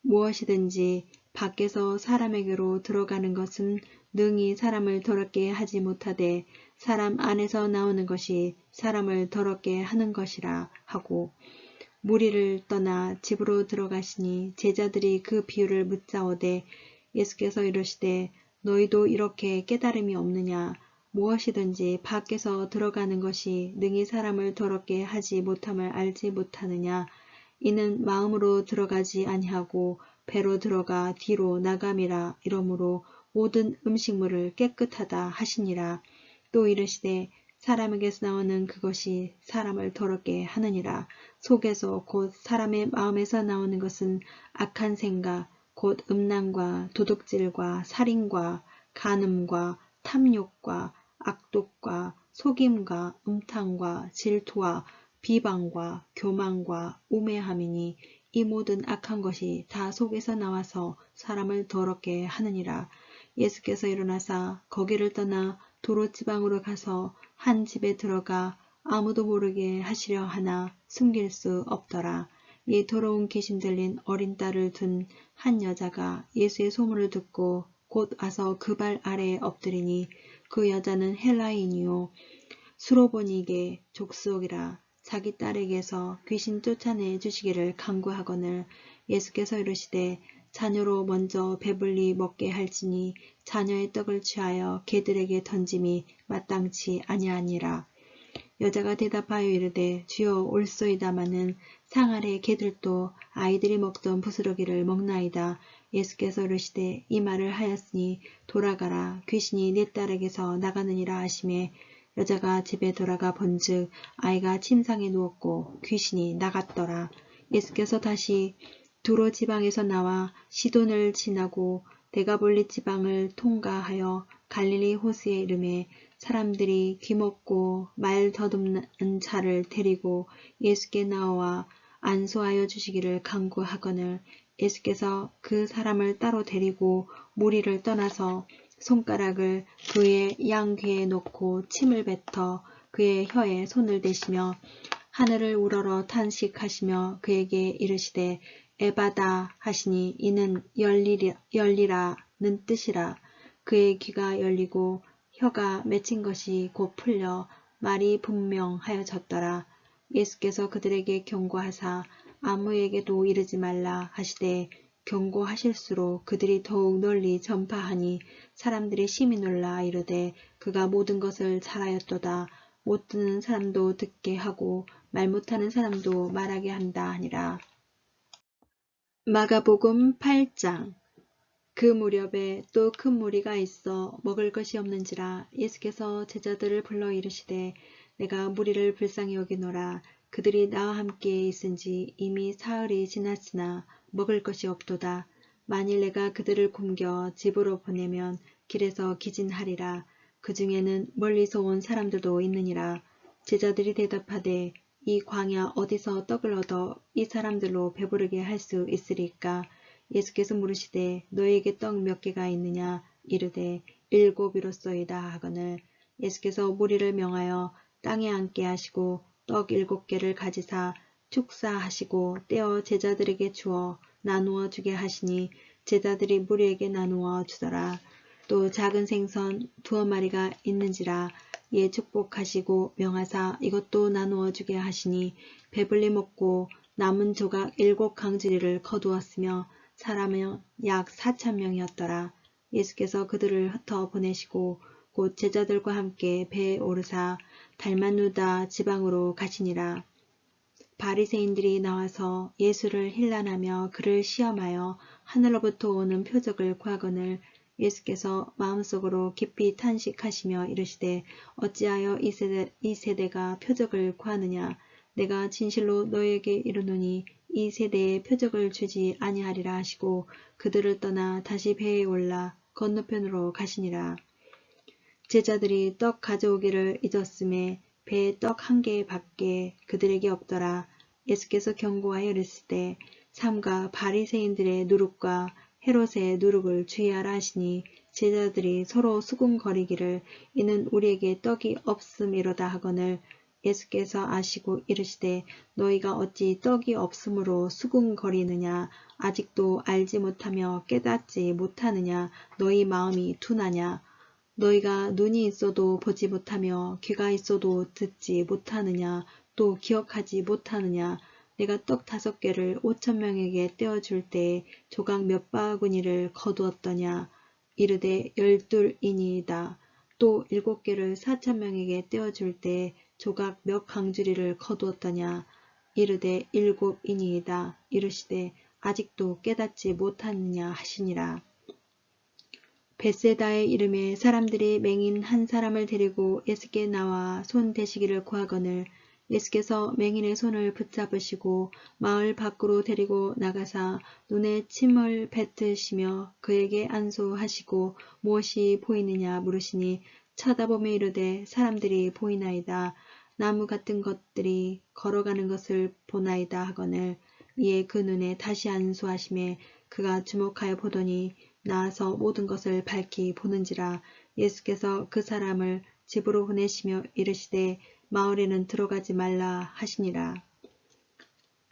무엇이든지 밖에서 사람에게로 들어가는 것은 능히 사람을 더럽게 하지 못하되 사람 안에서 나오는 것이 사람을 더럽게 하는 것이라 하고 무리를 떠나 집으로 들어가시니 제자들이 그 비유를 묻자오되 예수께서 이르시되 너희도 이렇게 깨달음이 없느냐. 무엇이든지 밖에서 들어가는 것이 능히 사람을 더럽게 하지 못함을 알지 못하느냐. 이는 마음으로 들어가지 아니하고 배로 들어가 뒤로 나감이라. 이러므로 모든 음식물을 깨끗하다 하시니라. 또 이르시되 사람에게서 나오는 그것이 사람을 더럽게 하느니라. 속에서 곧 사람의 마음에서 나오는 것은 악한 생각 곧 음란과 도둑질과 살인과 간음과 탐욕과 악독과 속임과 음탕과 질투와 비방과 교만과 우매함이니 이 모든 악한 것이 다 속에서 나와서 사람을 더럽게 하느니라. 예수께서 일어나사 거기를 떠나 도로 지방으로 가서 한 집에 들어가 아무도 모르게 하시려 하나 숨길 수 없더라. 이 더러운 귀신 들린 어린 딸을 둔 한 여자가 예수의 소문을 듣고 곧 와서 그 발 아래에 엎드리니 그 여자는 헬라인이요 수로보니게 족속이라. 자기 딸에게서 귀신 쫓아내 주시기를 간구하거늘 예수께서 이르시되 자녀로 먼저 배불리 먹게 할지니 자녀의 떡을 취하여 개들에게 던짐이 마땅치 아니하니라. 여자가 대답하여 이르되 주여 올소이다마는 상 아래 개들도 아이들이 먹던 부스러기를 먹나이다. 예수께서 이르시되 이 말을 하였으니 돌아가라 귀신이 네 딸에게서 나가느니라 하시매 여자가 집에 돌아가 본즉 아이가 침상에 누웠고 귀신이 나갔더라. 예수께서 다시 두로 지방에서 나와 시돈을 지나고 데가볼리 지방을 통과하여 갈릴리 호수에 이르매 사람들이 귀먹고 말 더듬는 자를 데리고 예수께 나와 안수하여 주시기를 간구하거늘 예수께서 그 사람을 따로 데리고 무리를 떠나서 손가락을 그의 양귀에 놓고 침을 뱉어 그의 혀에 손을 대시며 하늘을 우러러 탄식하시며 그에게 이르시되 에바다 하시니 이는 열리라는 뜻이라. 그의 귀가 열리고 혀가 맺힌 것이 곧 풀려 말이 분명하여졌더라. 예수께서 그들에게 경고하사 아무에게도 이르지 말라 하시되 경고하실수록 그들이 더욱 널리 전파하니 사람들이 심히 놀라 이르되 그가 모든 것을 잘하였도다. 못 듣는 사람도 듣게 하고 말 못하는 사람도 말하게 한다 하니라. 마가복음 8장. 그 무렵에 또 큰 무리가 있어 먹을 것이 없는지라 예수께서 제자들을 불러 이르시되 내가 무리를 불쌍히 여기노라. 그들이 나와 함께 있은지 이미 사흘이 지났으나 먹을 것이 없도다. 만일 내가 그들을 굶겨 집으로 보내면 길에서 기진하리라. 그 중에는 멀리서 온 사람들도 있느니라. 제자들이 대답하되 이 광야 어디서 떡을 얻어 이 사람들로 배부르게 할 수 있으리까? 예수께서 물으시되 너에게 떡 몇 개가 있느냐? 이르되 7이로소이다 하거늘 예수께서 무리를 명하여 땅에 앉게 하시고 떡 7개를 가지사 축사하시고 떼어 제자들에게 주어 나누어 주게 하시니 제자들이 무리에게 나누어 주더라. 또 작은 생선 2마리가 있는지라 예 축복하시고 명하사 이것도 나누어 주게 하시니 배불리 먹고 남은 조각 7강주리를 거두었으며 사람은 약 4,000명이었더라. 예수께서 그들을 흩어 보내시고 곧 제자들과 함께 배에 오르사 달마누다 지방으로 가시니라. 바리새인들이 나와서 예수를 힐난하며 그를 시험하여 하늘로부터 오는 표적을 구하거늘 예수께서 마음속으로 깊이 탄식하시며 이르시되 어찌하여 이 세대가 표적을 구하느냐. 내가 진실로 너에게 이르노니 이 세대에 표적을 주지 아니하리라 하시고 그들을 떠나 다시 배에 올라 건너편으로 가시니라. 제자들이 떡 가져오기를 잊었음에 배에 떡 1개밖에 그들에게 없더라. 예수께서 경고하여 이르시되 삼가 바리새인들의 누룩과 헤롯의 누룩을 주의하라 하시니 제자들이 서로 수군거리기를 이는 우리에게 떡이 없음이로다 하거늘 예수께서 아시고 이르시되 너희가 어찌 떡이 없으므로 수군거리느냐. 아직도 알지 못하며 깨닫지 못하느냐. 너희 마음이 둔하냐. 너희가 눈이 있어도 보지 못하며 귀가 있어도 듣지 못하느냐. 또 기억하지 못하느냐. 내가 떡 5개를 5,000명에게 떼어줄 때에 조각 몇 바구니를 거두었더냐. 이르되 12이니이다. 또 7개를 4,000명에게 떼어줄 때에 조각 몇 강주리를 거두었더냐. 이르되 7이니이다. 이르시되 아직도 깨닫지 못하느냐 하시니라. 벳세다의 이름에 사람들이 맹인 한 사람을 데리고 예수께 나와 손 대시기를 구하거늘 예수께서 맹인의 손을 붙잡으시고 마을 밖으로 데리고 나가사 눈에 침을 뱉으시며 그에게 안수하시고 무엇이 보이느냐 물으시니 쳐다보며 이르되 사람들이 보이나이다. 나무 같은 것들이 걸어가는 것을 보나이다 하거늘 이에 그 눈에 다시 안수하심에 그가 주목하여 보더니 나아서 모든 것을 밝히 보는지라. 예수께서 그 사람을 집으로 보내시며 이르시되 마을에는 들어가지 말라 하시니라.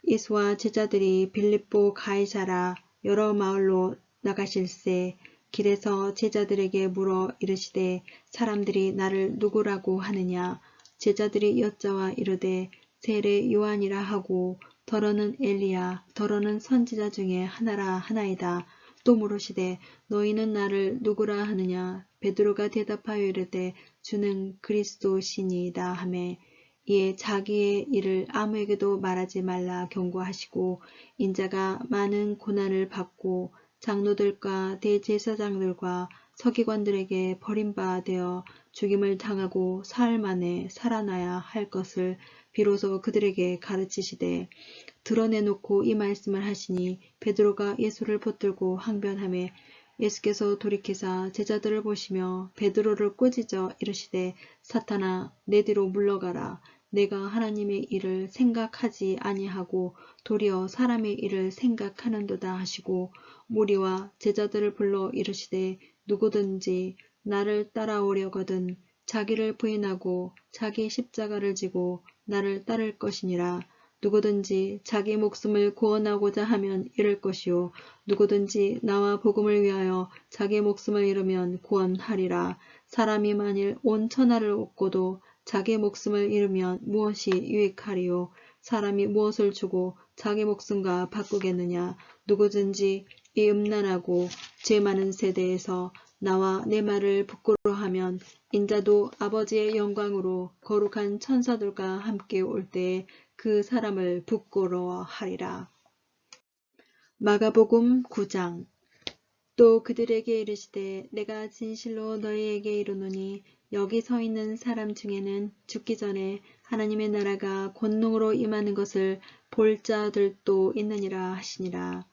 예수와 제자들이 빌립보 가이사라 여러 마을로 나가실새 길에서 제자들에게 물어 이르시되 사람들이 나를 누구라고 하느냐. 제자들이 여짜와 이르되 세례 요한이라 하고 더러는 엘리야 더러는 선지자 중에 하나라 하나이다. 또 물으시되 너희는 나를 누구라 하느냐. 베드로가 대답하여 이르되 주는 그리스도시니이다 하매 이에 자기의 일을 아무에게도 말하지 말라 경고하시고 인자가 많은 고난을 받고 장로들과 대제사장들과 서기관들에게 버림바 되어 죽임을 당하고 사흘 만에 살아나야 할 것을 비로소 그들에게 가르치시되 드러내놓고 이 말씀을 하시니 베드로가 예수를 붙들고 항변하매 예수께서 돌이키사 제자들을 보시며 베드로를 꾸짖어 이르시되 사탄아 내 뒤로 물러가라. 내가 하나님의 일을 생각하지 아니하고 도리어 사람의 일을 생각하는도다 하시고 무리와 제자들을 불러 이르시되 누구든지 나를 따라오려거든 자기를 부인하고 자기 십자가를 지고 나를 따를 것이니라. 누구든지 자기 목숨을 구원하고자 하면 잃을 것이요 누구든지 나와 복음을 위하여 자기 목숨을 잃으면 구원하리라. 사람이 만일 온 천하를 얻고도 자기 목숨을 잃으면 무엇이 유익하리요. 사람이 무엇을 주고 자기 목숨과 바꾸겠느냐. 누구든지 이 음란하고 죄 많은 세대에서 나와 내 말을 부끄러워하면 인자도 아버지의 영광으로 거룩한 천사들과 함께 올 때에 그 사람을 부끄러워하리라. 마가복음 9장. 또 그들에게 이르시되 내가 진실로 너희에게 이르노니 여기 서 있는 사람 중에는 죽기 전에 하나님의 나라가 권능으로 임하는 것을 볼 자들도 있느니라 하시니라.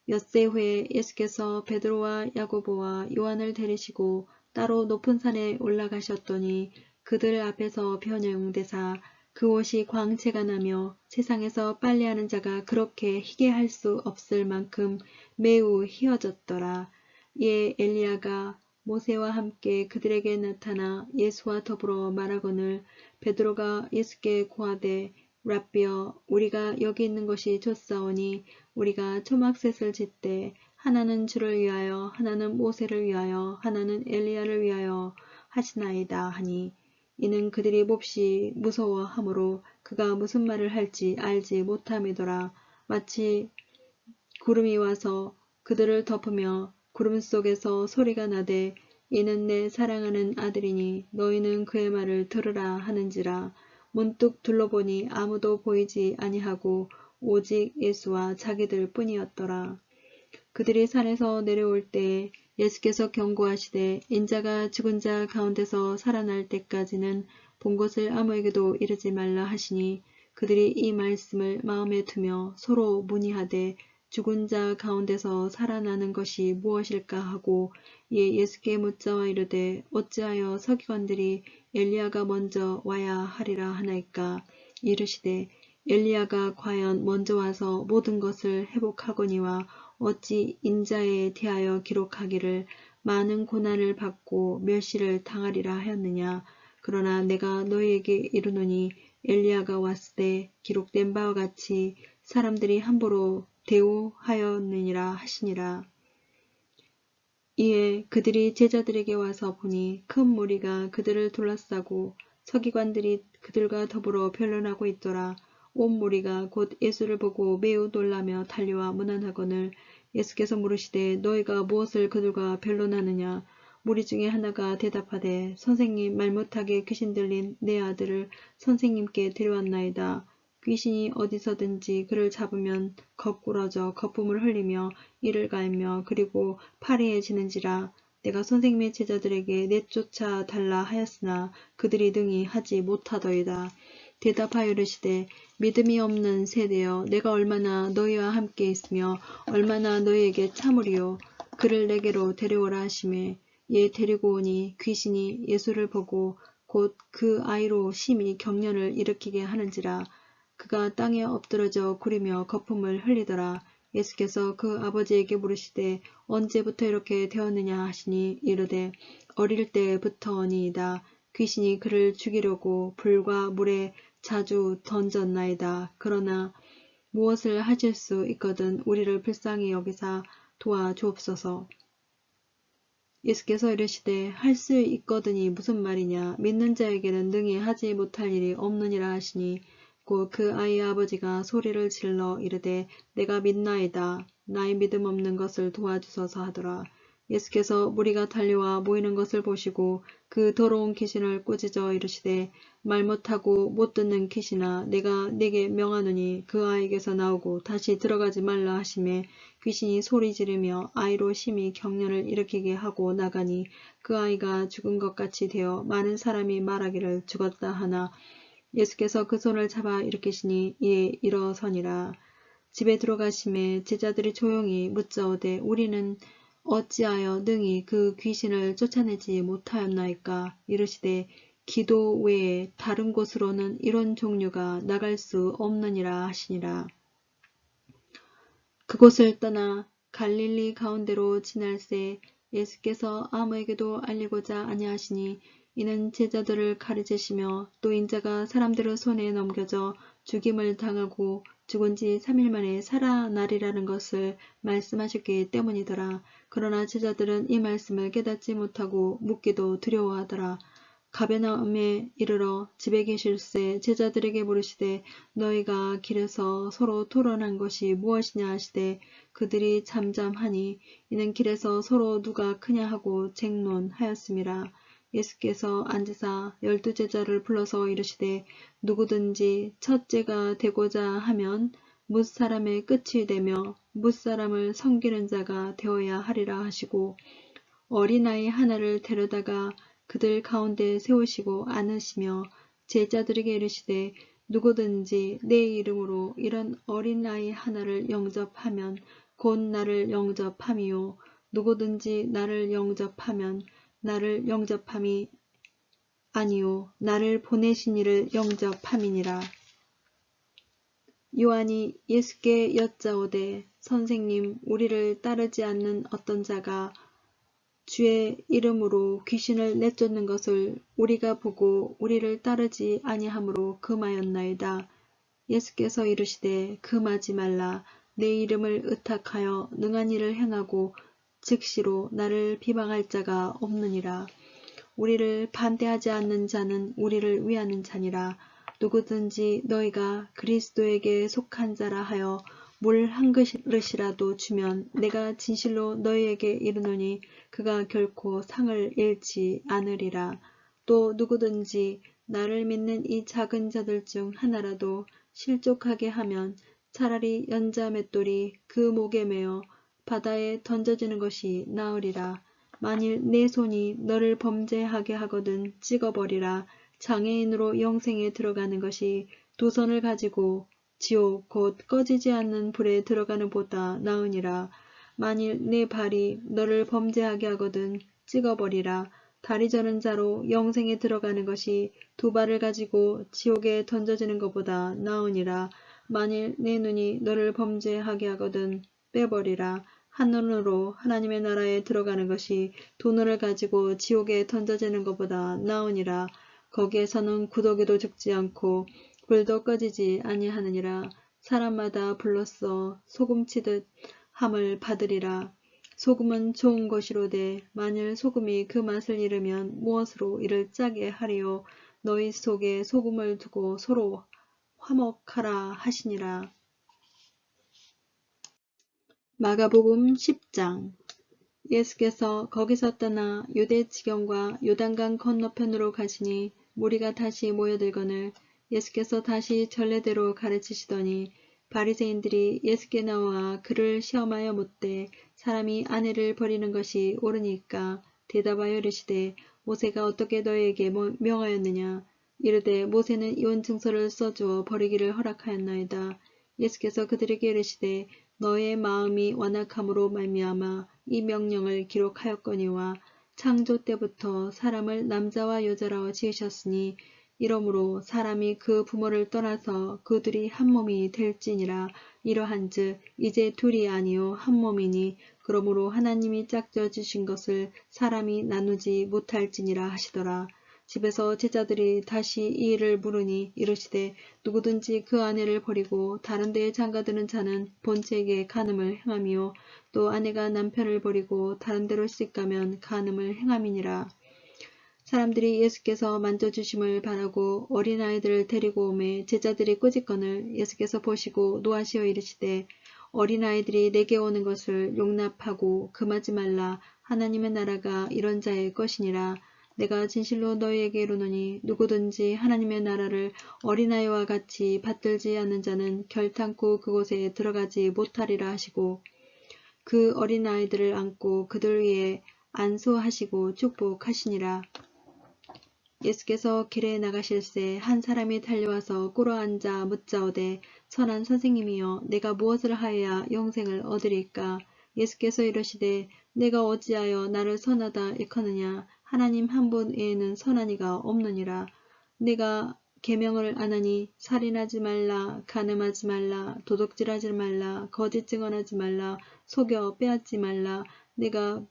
엿새 후에 예수께서 베드로와 야고보와 요한을 데리시고 따로 높은 산에 올라가셨더니 그들 앞에서 변형되사 그 옷이 광채가 나며 세상에서 빨래하는 자가 그렇게 희게 할 수 없을 만큼 매우 희어졌더라. 이에 엘리야가 모세와 함께 그들에게 나타나 예수와 더불어 말하거늘 베드로가 예수께 고하되 랍비여 우리가 여기 있는 것이 좋사오니 우리가 초막셋을 짓되 하나는 주를 위하여 하나는 모세를 위하여 하나는 엘리야를 위하여 하시나이다 하니 이는 그들이 몹시 무서워하므로 그가 무슨 말을 할지 알지 못함이더라. 마치 구름이 와서 그들을 덮으며 구름 속에서 소리가 나되 이는 내 사랑하는 아들이니 너희는 그의 말을 들으라 하는지라. 문득 둘러보니 아무도 보이지 아니하고 오직 예수와 자기들 뿐이었더라. 그들이 산에서 내려올 때 예수께서 경고하시되 인자가 죽은 자 가운데서 살아날 때까지는 본 것을 아무에게도 이르지 말라 하시니 그들이 이 말씀을 마음에 두며 서로 문의하되 죽은 자 가운데서 살아나는 것이 무엇일까 하고 이에 예수께 묻자와 이르되 어찌하여 서기관들이 엘리야가 먼저 와야 하리라 하나이까. 이르시되 엘리야가 과연 먼저 와서 모든 것을 회복하거니와 어찌 인자에 대하여 기록하기를 많은 고난을 받고 멸시를 당하리라 하였느냐. 그러나 내가 너희에게 이르노니 엘리야가 왔을 때 기록된 바와 같이 사람들이 함부로 대우하였느니라 하시니라. 이에 그들이 제자들에게 와서 보니 큰 무리가 그들을 둘러싸고 서기관들이 그들과 더불어 변론하고 있더라. 온 무리가 곧 예수를 보고 매우 놀라며 달려와 문안하거늘 예수께서 물으시되 너희가 무엇을 그들과 변론하느냐. 무리 중에 하나가 대답하되 선생님 말 못하게 귀신 들린 내 아들을 선생님께 데려왔나이다. 귀신이 어디서든지 그를 잡으면 거꾸러져 거품을 흘리며 이를 갈며 그리고 파리해지는지라. 내가 선생님의 제자들에게 내쫓아 달라 하였으나 그들이 능히 하지 못하더이다. 대답하여 이르시되 믿음이 없는 세대여 내가 얼마나 너희와 함께 있으며 얼마나 너희에게 참으리요. 그를 내게로 데려오라 하시매 이에 데리고 오니 귀신이 예수를 보고 곧 그 아이로 심히 경련을 일으키게 하는지라. 그가 땅에 엎드러져 구리며 거품을 흘리더라. 예수께서 그 아버지에게 물으시되 언제부터 이렇게 되었느냐 하시니 이르되 어릴 때부터니이다. 귀신이 그를 죽이려고 불과 물에 자주 던졌나이다. 그러나 무엇을 하실 수 있거든 우리를 불쌍히 여기사 도와주옵소서. 예수께서 이르시되 할 수 있거든이 무슨 말이냐. 믿는 자에게는 능히 하지 못할 일이 없느니라 하시니 곧 그 아이의 아버지가 소리를 질러 이르되 내가 믿나이다. 나의 믿음 없는 것을 도와주소서 하더라. 예수께서 무리가 달려와 모이는 것을 보시고 그 더러운 귀신을 꾸짖어 이르시되 말 못하고 못 듣는 귀신아 내가 네게 명하노니 그 아이에게서 나오고 다시 들어가지 말라 하시매 귀신이 소리 지르며 아이로 심히 경련을 일으키게 하고 나가니 그 아이가 죽은 것 같이 되어 많은 사람이 말하기를 죽었다 하나 예수께서 그 손을 잡아 일으키시니 이에 일어서니라. 집에 들어가심에 제자들이 조용히 묻자오되 우리는 어찌하여 능히 그 귀신을 쫓아내지 못하였나이까. 이르시되 기도 외에 다른 곳으로는 이런 종류가 나갈 수 없느니라 하시니라. 그곳을 떠나 갈릴리 가운데로 지날새 예수께서 아무에게도 알리고자 아니하시니 이는 제자들을 가르치시며 또 인자가 사람들의 손에 넘겨져 죽임을 당하고 죽은 지 3일 만에 살아나리라는 것을 말씀하셨기 때문이더라. 그러나 제자들은 이 말씀을 깨닫지 못하고 묻기도 두려워하더라. 가베나움에 이르러 집에 계실새 제자들에게 물으시되 너희가 길에서 서로 토론한 것이 무엇이냐 하시되 그들이 잠잠하니 이는 길에서 서로 누가 크냐 하고 쟁론하였음이라. 예수께서 앉으사 12 제자를 불러서 이르시되 누구든지 첫째가 되고자 하면 뭇사람의 끝이 되며 뭇사람을 섬기는 자가 되어야 하리라 하시고 어린아이 하나를 데려다가 그들 가운데 세우시고 안으시며 제자들에게 이르시되 누구든지 내 이름으로 이런 어린아이 하나를 영접하면 곧 나를 영접함이요 누구든지 나를 영접하면 나를 영접함이 아니요 나를 보내신 이를 영접함이니라. 요한이 예수께 여짜오되 선생님 우리를 따르지 않는 어떤 자가 주의 이름으로 귀신을 내쫓는 것을 우리가 보고 우리를 따르지 아니하므로 금하였나이다. 예수께서 이르시되 금하지 말라. 내 이름을 의탁하여 능한 일을 행하고 즉시로 나를 비방할 자가 없느니라. 우리를 반대하지 않는 자는 우리를 위하는 자니라. 누구든지 너희가 그리스도에게 속한 자라 하여 물 한 그릇이라도 주면 내가 진실로 너희에게 이르노니 그가 결코 상을 잃지 않으리라. 또 누구든지 나를 믿는 이 작은 자들 중 하나라도 실족하게 하면 차라리 연자 맷돌이 그 목에 매어 바다에 던져지는 것이 나으리라. 만일 내 손이 너를 범죄하게 하거든 찍어버리라. 장애인으로 영생에 들어가는 것이 두 손을 가지고 지옥 곧 꺼지지 않는 불에 들어가는 보다 나으니라. 만일 내 발이 너를 범죄하게 하거든 찍어버리라. 다리 저는 자로 영생에 들어가는 것이 두 발을 가지고 지옥에 던져지는 것보다 나으니라. 만일 내 눈이 너를 범죄하게 하거든 빼버리라. 한 눈으로 하나님의 나라에 들어가는 것이 두 눈을 가지고 지옥에 던져지는 것보다 나으니라. 거기에서는 구더기도 죽지 않고 불도 꺼지지 아니하느니라. 사람마다 불로써 소금치듯 함을 받으리라. 소금은 좋은 것이로되 만일 소금이 그 맛을 잃으면 무엇으로 이를 짜게 하리요. 너희 속에 소금을 두고 서로 화목하라 하시니라. 마가복음 10장. 예수께서 거기서 떠나 유대 지경과 요단강 건너편으로 가시니 무리가 다시 모여들거늘 예수께서 다시 전례대로 가르치시더니 바리새인들이 예수께 나와 그를 시험하여 묻되 사람이 아내를 버리는 것이 옳으니까 대답하여 이르시되 모세가 어떻게 너희에게 명하였느냐. 이르되 모세는 이혼 증서를 써주어 버리기를 허락하였나이다. 예수께서 그들에게 이르시되 너의 마음이 완악함으로 말미암아 이 명령을 기록하였거니와 창조 때부터 사람을 남자와 여자라 지으셨으니 이러므로 사람이 그 부모를 떠나서 그 둘이 한 몸이 될지니라. 이러한즉 이제 둘이 아니요 한 몸이니 그러므로 하나님이 짝져 주신 것을 사람이 나누지 못할지니라 하시더라. 집에서 제자들이 다시 이 일을 물으니 이르시되 누구든지 그 아내를 버리고 다른 데에 장가드는 자는 본체에게 간음을 행함이요 또 아내가 남편을 버리고 다른 데로 시집가면 간음을 행함이니라. 사람들이 예수께서 만져주심을 바라고 어린아이들을 데리고 오매 제자들이 꾸짖거늘 예수께서 보시고 노하시어 이르시되 어린아이들이 내게 오는 것을 용납하고 금하지 말라. 하나님의 나라가 이런 자의 것이니라. 내가 진실로 너희에게 이르노니 누구든지 하나님의 나라를 어린아이와 같이 받들지 않는 자는 결탄코 그곳에 들어가지 못하리라 하시고 그 어린아이들을 안고 그들 위에 안수하시고 축복하시니라. 예수께서 길에 나가실새 한 사람이 달려와서 꿇어앉아 묻자오되 선한 선생님이여 내가 무엇을 하여야 영생을 얻으리까? 예수께서 이르시되 내가 어찌하여 나를 선하다 일컫느냐? 하나님 한 분 외에는 선한 이가 없느니라. 내가 계명을 안 하니 살인하지 말라, 간음하지 말라, 도둑질하지 말라, 거짓 증언하지 말라, 속여 빼앗지 말라, 내가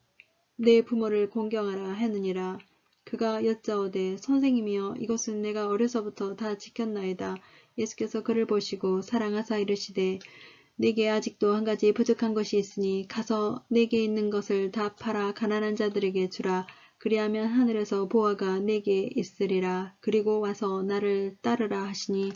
내 부모를 공경하라 하느니라. 그가 여짜오되 선생님이여 이것은 내가 어려서부터 다 지켰나이다. 예수께서 그를 보시고 사랑하사 이르시되 네게 아직도 한 가지 부족한 것이 있으니 가서 네게 있는 것을 다 팔아 가난한 자들에게 주라. 그리하면 하늘에서 보화가 네게 있으리라. 그리고 와서 나를 따르라 하시니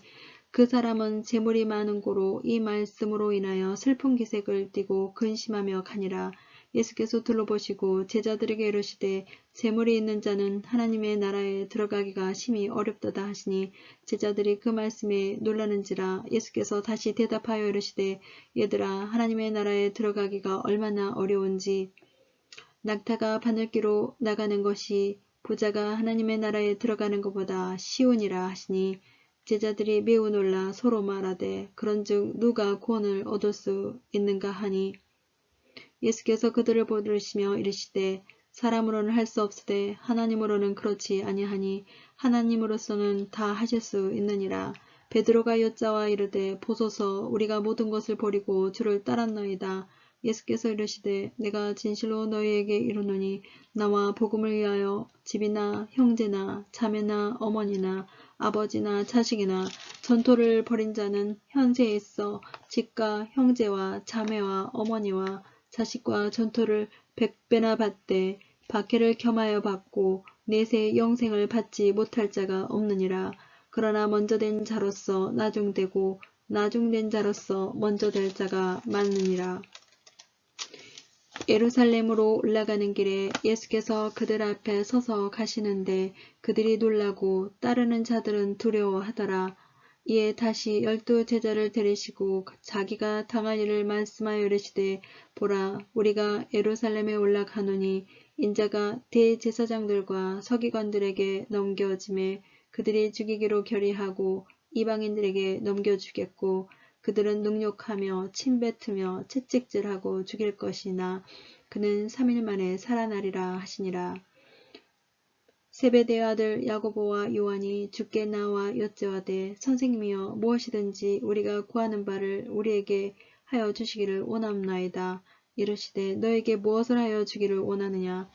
그 사람은 재물이 많은 고로 이 말씀으로 인하여 슬픈 기색을 띠고 근심하며 가니라. 예수께서 둘러보시고 제자들에게 이르시되 재물이 있는 자는 하나님의 나라에 들어가기가 심히 어렵도다 하시니 제자들이 그 말씀에 놀라는지라. 예수께서 다시 대답하여 이르시되 얘들아 하나님의 나라에 들어가기가 얼마나 어려운지 낙타가 바늘기로 나가는 것이 부자가 하나님의 나라에 들어가는 것보다 쉬우니라 하시니 제자들이 매우 놀라 서로 말하되 그런즉 누가 구원을 얻을 수 있는가 하니 예수께서 그들을 보시며 이르시되 사람으로는 할 수 없으되 하나님으로는 그렇지 아니하니 하나님으로서는 다 하실 수 있느니라. 베드로가 여짜와 이르되 보소서 우리가 모든 것을 버리고 주를 따랐나이다. 예수께서 이르시되 내가 진실로 너희에게 이르노니 나와 복음을 위하여 집이나 형제나 자매나 어머니나 아버지나 자식이나 전토를 벌인 자는 현세에 있어 집과 형제와 자매와 어머니와 자식과 전토를 100배나 받되 박해를 겸하여 받고 내세 영생을 받지 못할 자가 없느니라. 그러나 먼저 된 자로서 나중되고 나중된 자로서 먼저 될 자가 많으니라. 예루살렘으로 올라가는 길에 예수께서 그들 앞에 서서 가시는데 그들이 놀라고 따르는 자들은 두려워하더라. 이에 다시 12 제자를 데리시고 자기가 당할 일을 말씀하여 이르시되 보라 우리가 예루살렘에 올라가노니 인자가 대제사장들과 서기관들에게 넘겨짐에 그들이 죽이기로 결의하고 이방인들에게 넘겨주겠고 그들은 능욕하며 침뱉으며 채찍질하고 죽일 것이나 그는 3일 만에 살아나리라 하시니라. 세베대의 아들 야고보와 요한이 주께 나와 여짜오되 선생님이여 무엇이든지 우리가 구하는 바를 우리에게 하여 주시기를 원하옵나이다. 이르시되 너에게 무엇을 하여 주기를 원하느냐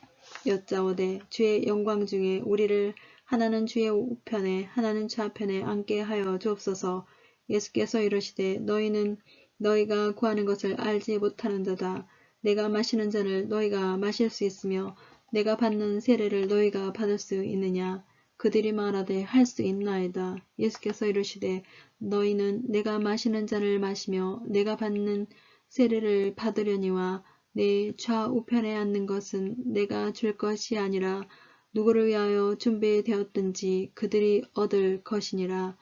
여짜오되 주의 영광 중에 우리를 하나는 주의 우편에 하나는 좌편에 앉게 하여 주옵소서. 예수께서 이르시되 너희는 너희가 구하는 것을 알지 못하는도다. 내가 마시는 잔을 너희가 마실 수 있으며 내가 받는 세례를 너희가 받을 수 있느냐? 그들이 말하되 할 수 있나이다. 예수께서 이르시되 너희는 내가 마시는 잔을 마시며 내가 받는 세례를 받으려니와 내 좌우편에 앉는 것은 내가 줄 것이 아니라 누구를 위하여 준비되었든지 그들이 얻을 것이니라.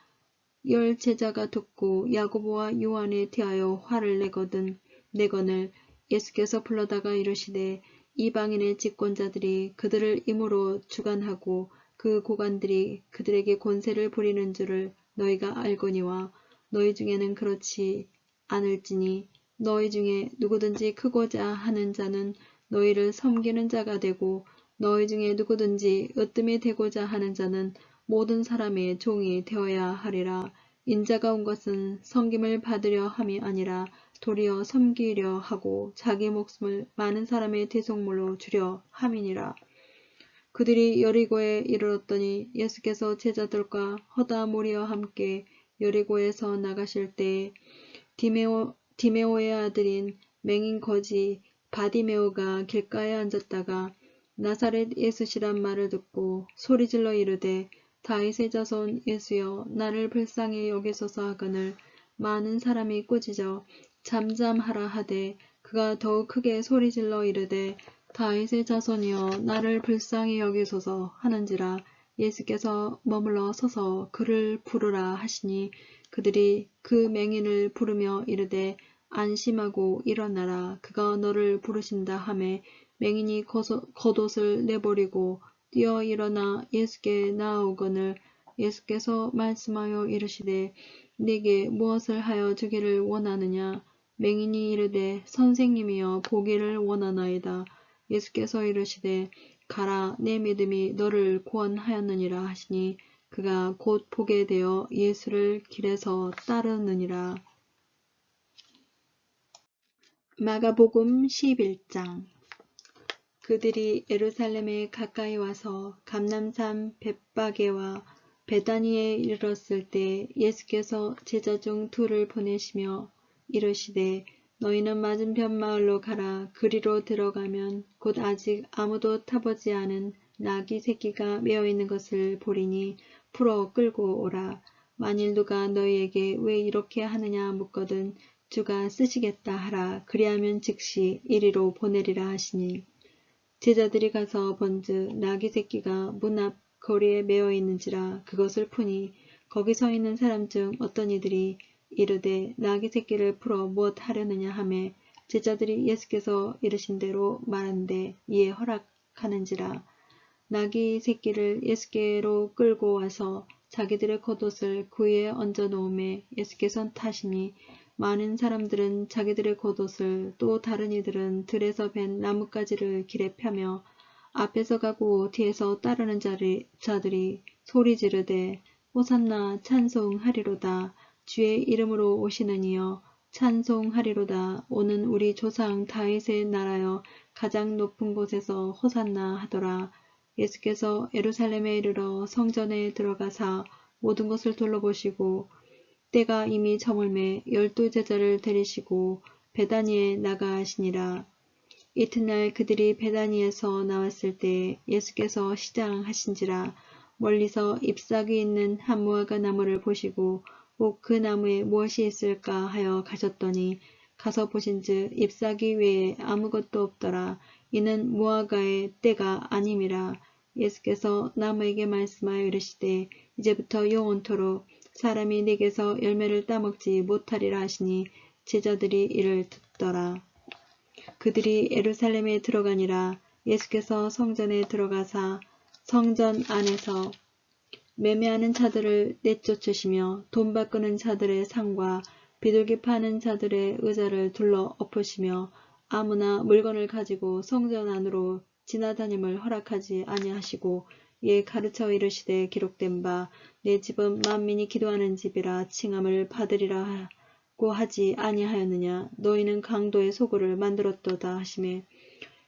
10 제자가 듣고 야고보와 요한에 대하여 화를 내거늘 예수께서 불러다가 이르시되 이방인의 집권자들이 그들을 임으로 주관하고 그 고관들이 그들에게 권세를 부리는 줄을 너희가 알거니와 너희 중에는 그렇지 않을지니 너희 중에 누구든지 크고자 하는 자는 너희를 섬기는 자가 되고 너희 중에 누구든지 으뜸이 되고자 하는 자는 모든 사람의 종이 되어야 하리라. 인자가 온 것은 섬김을 받으려 함이 아니라 도리어 섬기려 하고 자기 목숨을 많은 사람의 대속물로 주려 함이니라. 그들이 여리고에 이르렀더니 예수께서 제자들과 허다 무리와 함께 여리고에서 나가실 때 디메오의 아들인 맹인 거지 바디메오가 길가에 앉았다가 나사렛 예수시란 말을 듣고 소리질러 이르되 다윗의 자손 예수여 나를 불쌍히 여기소서 하거늘 많은 사람이 꾸짖어 잠잠하라 하되 그가 더욱 크게 소리질러 이르되 다윗의 자손이여 나를 불쌍히 여기소서 하는지라 예수께서 머물러 서서 그를 부르라 하시니 그들이 그 맹인을 부르며 이르되 안심하고 일어나라 그가 너를 부르신다 하매 맹인이 겉옷을 내버리고 뛰어 일어나 예수께 나아오거늘 예수께서 말씀하여 이르시되 네게 무엇을 하여 주기를 원하느냐 맹인이 이르되 선생님이여 보기를 원하나이다. 예수께서 이르시되 가라 내 믿음이 너를 구원하였느니라 하시니 그가 곧 보게 되어 예수를 길에서 따르느니라. 마가복음 11장 그들이 예루살렘에 가까이 와서 감람산 벳바게와 베다니에 이르렀을 때 예수께서 제자 중 둘을 보내시며 이르시되 너희는 맞은편 마을로 가라. 그리로 들어가면 곧 아직 아무도 타보지 않은 나귀 새끼가 메어 있는 것을 보리니 풀어 끌고 오라. 만일 누가 너희에게 왜 이렇게 하느냐 묻거든 주가 쓰시겠다 하라. 그리하면 즉시 이리로 보내리라 하시니 제자들이 가서 본즉 나귀 새끼가 문 앞 거리에 메어 있는지라 그것을 푸니 거기 서 있는 사람 중 어떤 이들이 이르되 나귀 새끼를 풀어 무엇 하려느냐 하매 제자들이 예수께서 이르신 대로 말한데 이에 허락하는지라 나귀 새끼를 예수께로 끌고 와서 자기들의 겉옷을 그 위에 얹어 놓음에 예수께서 타시니 많은 사람들은 자기들의 겉옷을 또 다른 이들은 들에서 벤 나뭇가지를 길에 펴며 앞에서 가고 뒤에서 따르는 자들이 소리 지르되 호산나 찬송하리로다 주의 이름으로 오시는 이여 찬송하리로다 오는 우리 조상 다윗의 나라여 가장 높은 곳에서 호산나 하더라. 예수께서 예루살렘에 이르러 성전에 들어가사 모든 것을 둘러보시고 때가 이미 저물매 12 제자를 데리시고 베다니에 나가시니라. 이튿날 그들이 베다니에서 나왔을 때 예수께서 시장하신지라 멀리서 잎사귀 있는 한 무화과 나무를 보시고 꼭 그 나무에 무엇이 있을까 하여 가셨더니 가서 보신즉 잎사귀 외에 아무것도 없더라. 이는 무화과의 때가 아님이라. 예수께서 나무에게 말씀하여 이르시되 이제부터 영원토록 사람이 내게서 열매를 따먹지 못하리라 하시니 제자들이 이를 듣더라. 그들이 예루살렘에 들어가니라. 예수께서 성전에 들어가사 성전 안에서 매매하는 자들을 내쫓으시며 돈 바꾸는 자들의 상과 비둘기 파는 자들의 의자를 둘러 엎으시며 아무나 물건을 가지고 성전 안으로 지나다님을 허락하지 아니하시고 이에 가르쳐 이르시되 기록된 바 내 집은 만민이 기도하는 집이라 칭함을 받으리라고 하지 아니하였느냐. 너희는 강도의 소굴을 만들었도다 하시매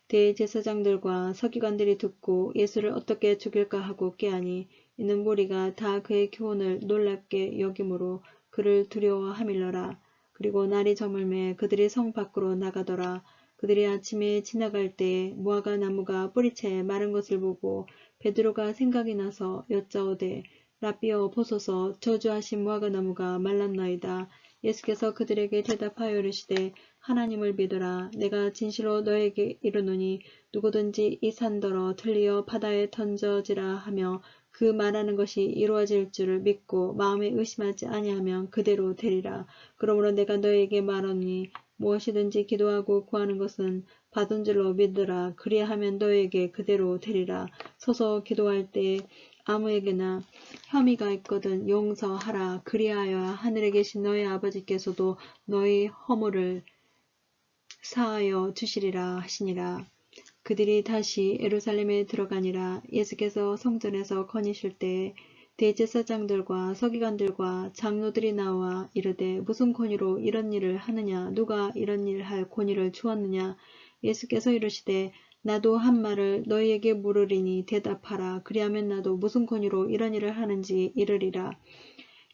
대제사장들과 서기관들이 듣고 예수를 어떻게 죽일까 하고 꾀하니 이는 무리가 다 그의 교훈을 놀랍게 여김으로 그를 두려워함일러라. 그리고 날이 저물매 그들이 성 밖으로 나가더라. 그들이 아침에 지나갈 때에 무화과 나무가 뿌리채 마른 것을 보고 베드로가 생각이 나서 여짜오되 라삐어 보소서 저주하신 무화과 나무가 말랐나이다. 예수께서 그들에게 대답하여 이르시되 하나님을 믿으라. 내가 진실로 너에게 이르노니 누구든지 이 산더러 들리어 바다에 던져지라 하며 그 말하는 것이 이루어질 줄을 믿고 마음에 의심하지 아니하면 그대로 되리라. 그러므로 내가 너에게 말하노니 무엇이든지 기도하고 구하는 것은 받은 줄로 믿으라. 그리하면 너에게 그대로 되리라. 서서 기도할 때에 아무에게나 혐의가 있거든 용서하라. 그리하여 하늘에 계신 너희 아버지께서도 너희 허물을 사하여 주시리라 하시니라. 그들이 다시 예루살렘에 들어가니라. 예수께서 성전에서 거니실 때에 대제사장들과 서기관들과 장로들이 나와 이르되 무슨 권위로 이런 일을 하느냐 누가 이런 일을 할 권위를 주었느냐. 예수께서 이르시되 나도 한 말을 너희에게 물으리니 대답하라. 그리하면 나도 무슨 권위로 이런 일을 하는지 이르리라.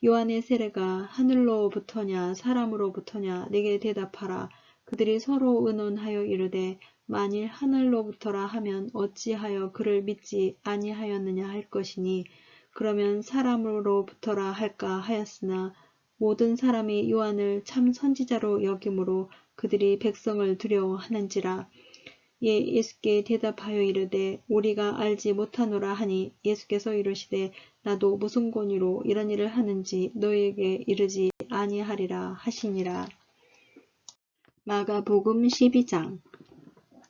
요한의 세례가 하늘로부터냐 사람으로부터냐 내게 대답하라. 그들이 서로 의논하여 이르되 만일 하늘로부터라 하면 어찌하여 그를 믿지 아니하였느냐 할 것이니 그러면 사람으로부터라 할까 하였으나 모든 사람이 요한을 참 선지자로 여김으로 그들이 백성을 두려워하는지라. 예수께 대답하여 이르되 우리가 알지 못하노라 하니 예수께서 이르시되 나도 무슨 권위로 이런 일을 하는지 너희에게 이르지 아니하리라 하시니라. 마가복음 12장.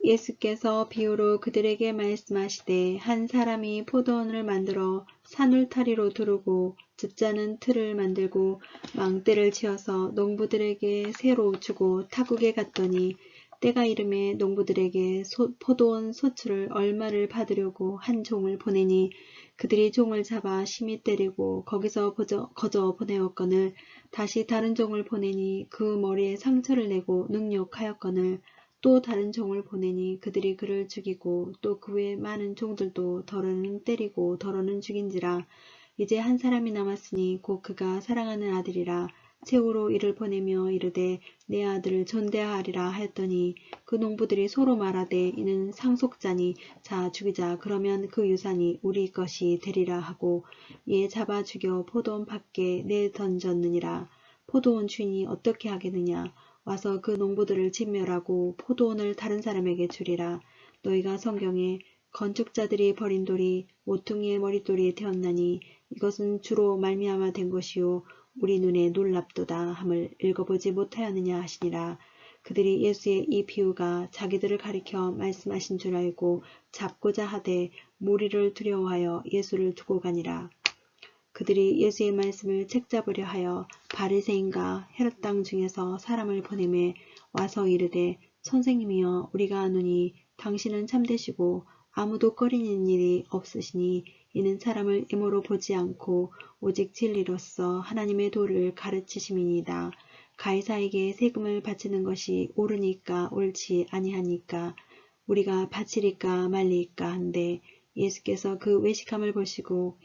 예수께서 비유로 그들에게 말씀하시되 한 사람이 포도원을 만들어 산울타리로 두르고 집자는 틀을 만들고 망대를 지어서 농부들에게 새로 주고 타국에 갔더니 때가 이름에 농부들에게 포도원 소출을 얼마를 받으려고 한 종을 보내니 그들이 종을 잡아 심히 때리고 거기서 거저 보내었거늘 다시 다른 종을 보내니 그 머리에 상처를 내고 능욕하였거늘 또 다른 종을 보내니 그들이 그를 죽이고 또 그 외 많은 종들도 더러는 때리고 더러는 죽인지라. 이제 한 사람이 남았으니 곧 그가 사랑하는 아들이라. 최후로 이를 보내며 이르되 내 아들을 존대하리라 하였더니 그 농부들이 서로 말하되 이는 상속자니 자 죽이자. 그러면 그 유산이 우리 것이 되리라 하고 이에 잡아 죽여 포도원 밖에 내던졌느니라. 포도원 주인이 어떻게 하겠느냐. 와서 그 농부들을 진멸하고 포도원을 다른 사람에게 주리라. 너희가 성경에 건축자들이 버린 돌이 모퉁이의 머릿돌이 되었나니 이것은 주로 말미암아 된 것이요 우리 눈에 놀랍도다 함을 읽어보지 못하였느냐 하시니라. 그들이 예수의 이 비유가 자기들을 가리켜 말씀하신 줄 알고 잡고자 하되 무리를 두려워하여 예수를 두고 가니라. 그들이 예수의 말씀을 책잡으려 하여 바리새인과 헤롯 땅 중에서 사람을 보내매 와서 이르되 선생님이여 우리가 아노니 당신은 참되시고 아무도 꺼리는 일이 없으시니 이는 사람을 임으로 보지 않고 오직 진리로서 하나님의 도를 가르치심이니이다. 가이사에게 세금을 바치는 것이 옳으니까 옳지 아니하니까 우리가 바치리까 말리까 한데 예수께서 그 외식함을 보시고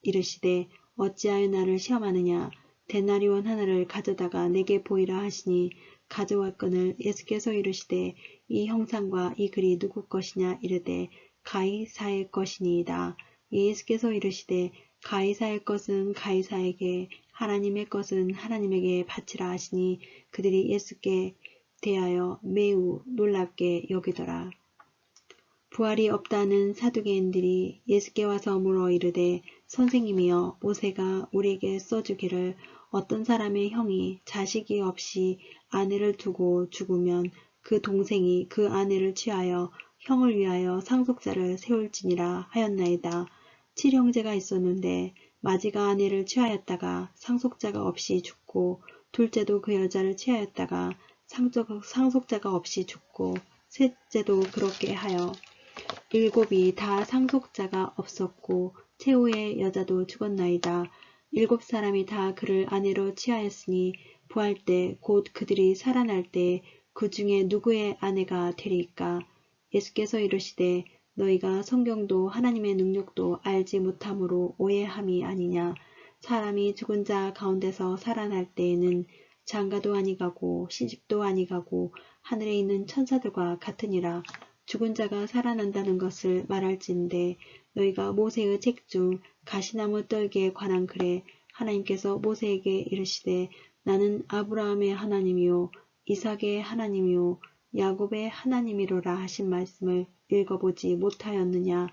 이르시되 어찌하여 나를 시험하느냐. 데나리온 하나를 가져다가 내게 보이라 하시니 가져왔거늘 예수께서 이르시되 이 형상과 이 글이 누구 것이냐 이르되 가이사의 것이니이다. 예수께서 이르시되 가이사의 것은 가이사에게 하나님의 것은 하나님에게 바치라 하시니 그들이 예수께 대하여 매우 놀랍게 여기더라. 부활이 없다는 사두개인들이 예수께 와서 물어 이르되 선생님이여 모세가 우리에게 써주기를 어떤 사람의 형이 자식이 없이 아내를 두고 죽으면 그 동생이 그 아내를 취하여 형을 위하여 상속자를 세울지니라 하였나이다. 7형제가 있었는데 마지가 아내를 취하였다가 상속자가 없이 죽고 둘째도 그 여자를 취하였다가 상속자가 없이 죽고 셋째도 그렇게 하여 일곱이 다 상속자가 없었고 최후의 여자도 죽었나이다. 7사람이 다 그를 아내로 취하였으니 부활 때 곧 그들이 살아날 때 그 중에 누구의 아내가 되리까. 예수께서 이르시되 너희가 성경도 하나님의 능력도 알지 못함으로 오해함이 아니냐. 사람이 죽은 자 가운데서 살아날 때에는 장가도 아니가고 시집도 아니가고 하늘에 있는 천사들과 같으니라. 죽은 자가 살아난다는 것을 말할진대 너희가 모세의 책 중 가시나무 떨기에 관한 글에 하나님께서 모세에게 이르시되 나는 아브라함의 하나님이요 이삭의 하나님이요 야곱의 하나님이로라 하신 말씀을 읽어보지 못하였느냐.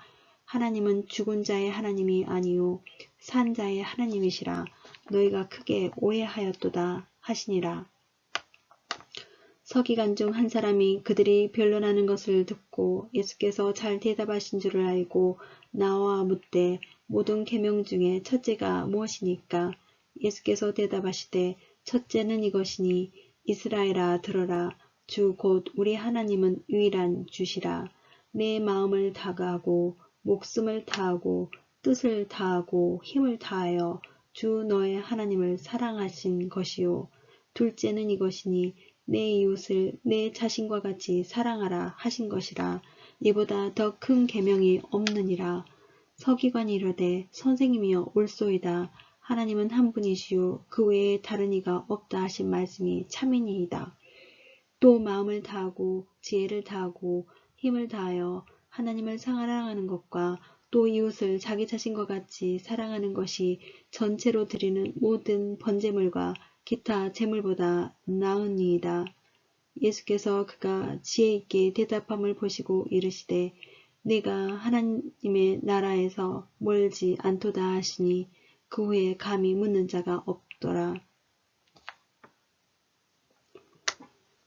하나님은 죽은 자의 하나님이 아니요 산 자의 하나님이시라. 너희가 크게 오해하였도다 하시니라. 서기관 중 한 사람이 그들이 변론하는 것을 듣고 예수께서 잘 대답하신 줄을 알고 나와 묻되 모든 계명 중에 첫째가 무엇이니까. 예수께서 대답하시되 첫째는 이것이니 이스라엘아 들어라. 주 곧 우리 하나님은 유일한 주시라. 내 마음을 다하고 목숨을 다하고 뜻을 다하고 힘을 다하여 주 너의 하나님을 사랑하신 것이요. 둘째는 이것이니 내 이웃을 내 자신과 같이 사랑하라 하신 것이라. 이보다 더 큰 계명이 없느니라. 서기관이 이르되 선생님이여 옳소이다. 하나님은 한 분이시요 그 외에 다른 이가 없다 하신 말씀이 참이니이다. 또 마음을 다하고 지혜를 다하고 힘을 다하여 하나님을 사랑하는 것과 또 이웃을 자기 자신과 같이 사랑하는 것이 전체로 드리는 모든 번제물과 기타 제물보다 나으니이다. 예수께서 그가 지혜 있게 대답함을 보시고 이르시되 내가 하나님의 나라에서 멀지 않도다 하시니 그 후에 감히 묻는 자가 없더라.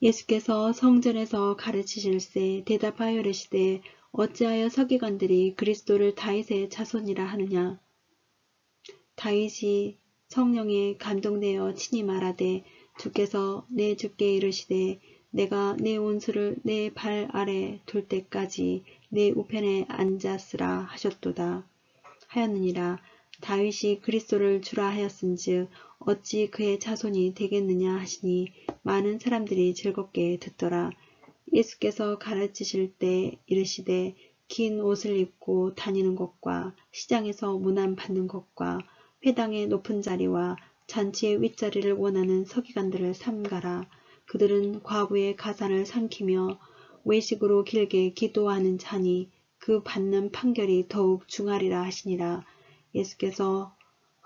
예수께서 성전에서 가르치실세 대답하여 이르시되 어찌하여 서기관들이 그리스도를 다윗의 자손이라 하느냐. 다윗이 성령에 감동되어 친히 말하되 주께서 내 주께 이르시되 내가 내 온수를 내 발 아래 둘 때까지 내 우편에 앉았으라 하셨도다 하였느니라. 다윗이 그리스도를 주라 하였은즉 어찌 그의 자손이 되겠느냐 하시니 많은 사람들이 즐겁게 듣더라. 예수께서 가르치실 때 이르시되 긴 옷을 입고 다니는 것과 시장에서 문안 받는 것과 회당의 높은 자리와 잔치의 윗자리를 원하는 서기관들을 삼가라. 그들은 과부의 가산을 삼키며 외식으로 길게 기도하는 자니 그 받는 판결이 더욱 중하리라 하시니라. 예수께서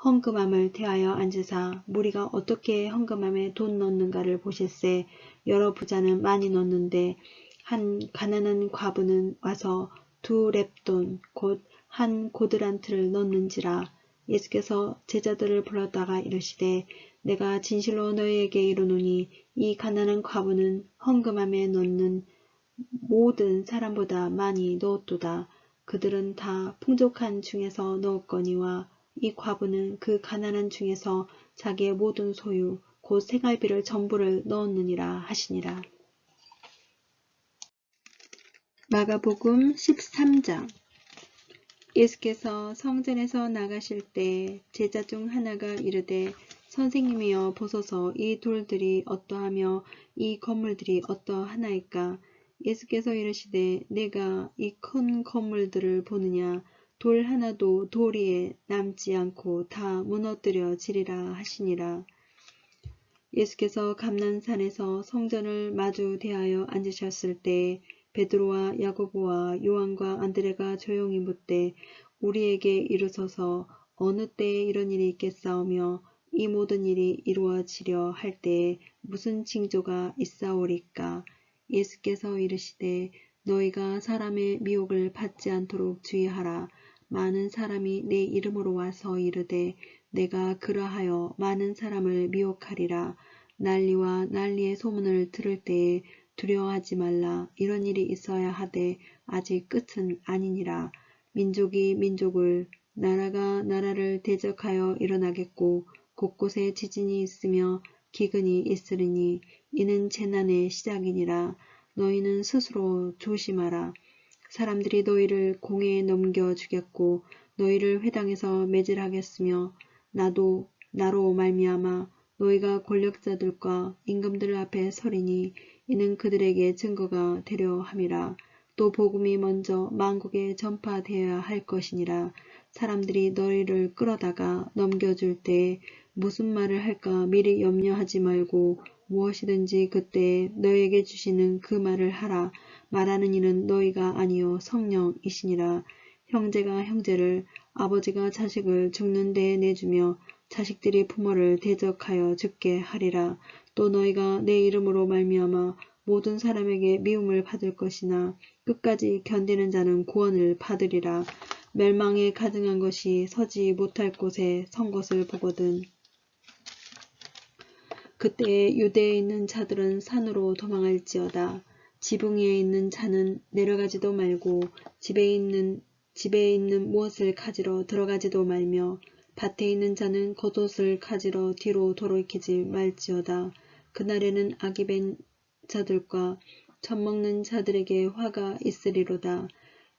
헌금함을 대하여 앉으사 무리가 어떻게 헌금함에 돈 넣는가를 보실세. 여러 부자는 많이 넣는데 한 가난한 과부는 와서 2렙돈 곧 한 고드란트를 넣는지라. 예수께서 제자들을 불렀다가 이르시되 내가 진실로 너희에게 이르노니 이 가난한 과부는 헌금함에 넣는 모든 사람보다 많이 넣었도다. 그들은 다 풍족한 중에서 넣었거니와 이 과부는 그 가난한 중에서 자기의 모든 소유 곧 생활비를 전부를 넣었느니라 하시니라. 마가복음 13장. 예수께서 성전에서 나가실 때 제자 중 하나가 이르되 선생님이여 보소서 이 돌들이 어떠하며 이 건물들이 어떠하나이까. 예수께서 이르시되 내가 이 큰 건물들을 보느냐. 돌 하나도 돌 위에 남지 않고 다 무너뜨려지리라 하시니라. 예수께서 감난산에서 성전을 마주 대하여 앉으셨을 때 베드로와 야고보와 요한과 안드레가 조용히 묻되 우리에게 이르소서 어느 때에 이런 일이 있겠사오며 이 모든 일이 이루어지려 할 때에 무슨 징조가 있사오리까. 예수께서 이르시되 너희가 사람의 미혹을 받지 않도록 주의하라. 많은 사람이 내 이름으로 와서 이르되 내가 그러하여 많은 사람을 미혹하리라. 난리와 난리의 소문을 들을 때에 두려워하지 말라. 이런 일이 있어야 하되 아직 끝은 아니니라. 민족이 민족을 나라가 나라를 대적하여 일어나겠고 곳곳에 지진이 있으며 기근이 있으리니 이는 재난의 시작이니라. 너희는 스스로 조심하라. 사람들이 너희를 공회에 넘겨주겠고 너희를 회당에서 매질하겠으며 나로 말미암아 너희가 권력자들과 임금들 앞에 서리니 이는 그들에게 증거가 되려 함이라. 또 복음이 먼저 만국에 전파되어야 할 것이니라. 사람들이 너희를 끌어다가 넘겨줄 때에 무슨 말을 할까 미리 염려하지 말고 무엇이든지 그때에 너희에게 주시는 그 말을 하라. 말하는 이는 너희가 아니요 성령이시니라. 형제가 형제를 아버지가 자식을 죽는 데에 내주며 자식들이 부모를 대적하여 죽게 하리라. 또 너희가 내 이름으로 말미암아 모든 사람에게 미움을 받을 것이나 끝까지 견디는 자는 구원을 받으리라. 멸망에 가증한 것이 서지 못할 곳에 선 것을 보거든. 그때 유대에 있는 자들은 산으로 도망할지어다. 지붕 위에 있는 자는 내려가지도 말고 집에 있는 무엇을 가지러 들어가지도 말며 밭에 있는 자는 겉옷을 가지러 뒤로 돌이키지 말지어다. 그날에는 악이 벤 자들과 젖먹는 자들에게 화가 있으리로다.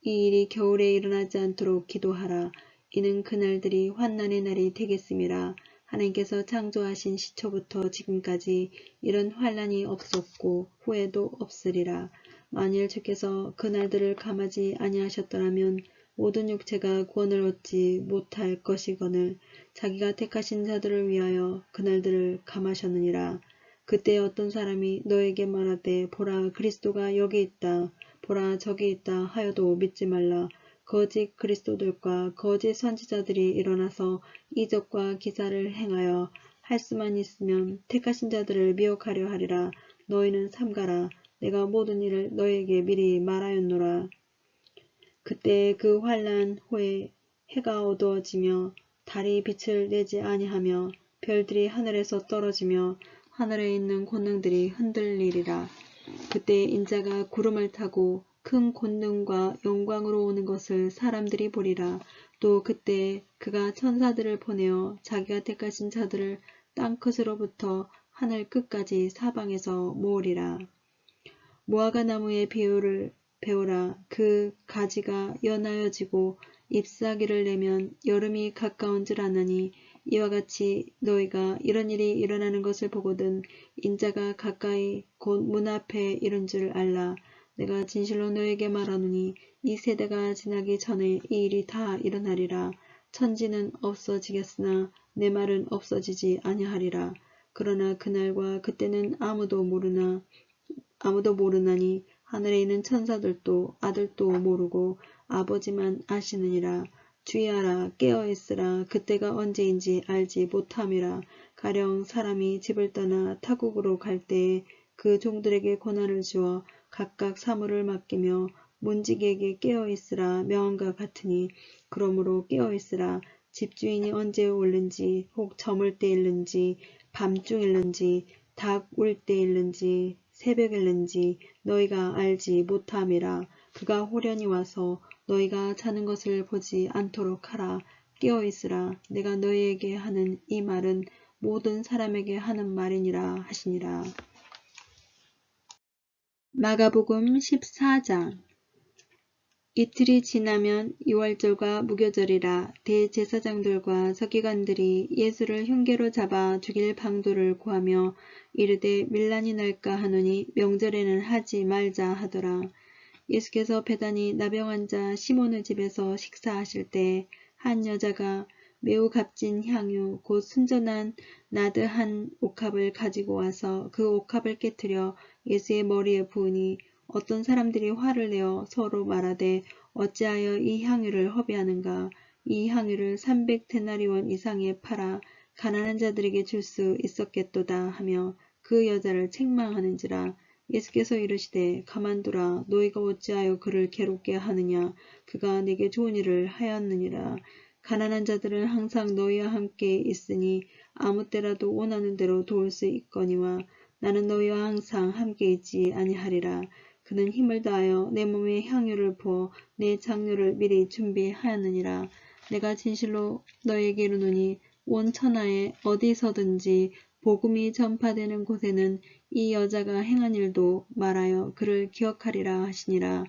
이 일이 겨울에 일어나지 않도록 기도하라. 이는 그날들이 환난의 날이 되겠음이라. 하나님께서 창조하신 시초부터 지금까지 이런 환난이 없었고 후에도 없으리라. 만일 주께서 그날들을 감하지 아니하셨더라면 모든 육체가 구원을 얻지 못할 것이거늘 자기가 택하신 자들을 위하여 그날들을 감하셨느니라. 그때 어떤 사람이 너에게 말하되 보라 그리스도가 여기 있다 보라 저기 있다 하여도 믿지 말라. 거짓 그리스도들과 거짓 선지자들이 일어나서 이적과 기사를 행하여 할 수만 있으면 택하신 자들을 미혹하려 하리라. 너희는 삼가라. 내가 모든 일을 너희에게 미리 말하였노라. 그때 그 환난 후에 해가 어두워지며 달이 빛을 내지 아니하며 별들이 하늘에서 떨어지며 하늘에 있는 권능들이 흔들리리라. 그때 인자가 구름을 타고 큰 권능과 영광으로 오는 것을 사람들이 보리라. 또 그때 그가 천사들을 보내어 자기가 택하신 자들을 땅끝으로부터 하늘 끝까지 사방에서 모으리라. 무화과 나무의 비유를 배우라. 그 가지가 연하여지고 잎사귀를 내면 여름이 가까운 줄 아나니 이와 같이 너희가 이런 일이 일어나는 것을 보거든 인자가 가까이 곧 문 앞에 이른 줄 알라. 내가 진실로 너에게 말하노니 이 세대가 지나기 전에 이 일이 다 일어나리라. 천지는 없어지겠으나 내 말은 없어지지 아니하리라. 그러나 그날과 그때는 아무도 모르나니 하늘에 있는 천사들도 아들도 모르고 아버지만 아시느니라. 주의하라 깨어있으라. 그때가 언제인지 알지 못함이라. 가령 사람이 집을 떠나 타국으로 갈 때에 그 종들에게 권한을 주어 각각 사물을 맡기며 문지기에게 깨어있으라 명함과 같으니 그러므로 깨어있으라. 집주인이 언제 올는지 혹 저물 때일는지 밤중일는지 닭 울 때일는지 새벽일는지 너희가 알지 못함이라. 그가 호련히 와서 너희가 자는 것을 보지 않도록 하라. 깨어있으라. 내가 너희에게 하는 이 말은 모든 사람에게 하는 말이니라 하시니라. 마가복음 14장. 이틀이 지나면 유월절과 무교절이라. 대제사장들과 서기관들이 예수를 흉계로 잡아 죽일 방도를 구하며 이르되 밀란이 날까 하노니 명절에는 하지 말자 하더라. 예수께서 베다니 나병 환자 시몬의 집에서 식사하실 때 한 여자가 매우 값진 향유 곧 순전한 나드 한 옥합을 가지고 와서 그 옥합을 깨뜨려 예수의 머리에 부으니 어떤 사람들이 화를 내어 서로 말하되 어찌하여 이 향유를 허비하는가. 이 향유를 300데나리온 이상에 팔아 가난한 자들에게 줄 수 있었겠도다 하며 그 여자를 책망하는지라. 예수께서 이르시되 가만두라. 너희가 어찌하여 그를 괴롭게 하느냐. 그가 내게 좋은 일을 하였느니라. 가난한 자들은 항상 너희와 함께 있으니 아무 때라도 원하는 대로 도울 수 있거니와 나는 너희와 항상 함께 있지 아니하리라. 그는 힘을 다하여 내 몸에 향유를 부어 내 장료를 미리 준비하였느니라. 내가 진실로 너희에게 이르노니 온 천하에 어디서든지 복음이 전파되는 곳에는 이 여자가 행한 일도 말하여 그를 기억하리라 하시니라.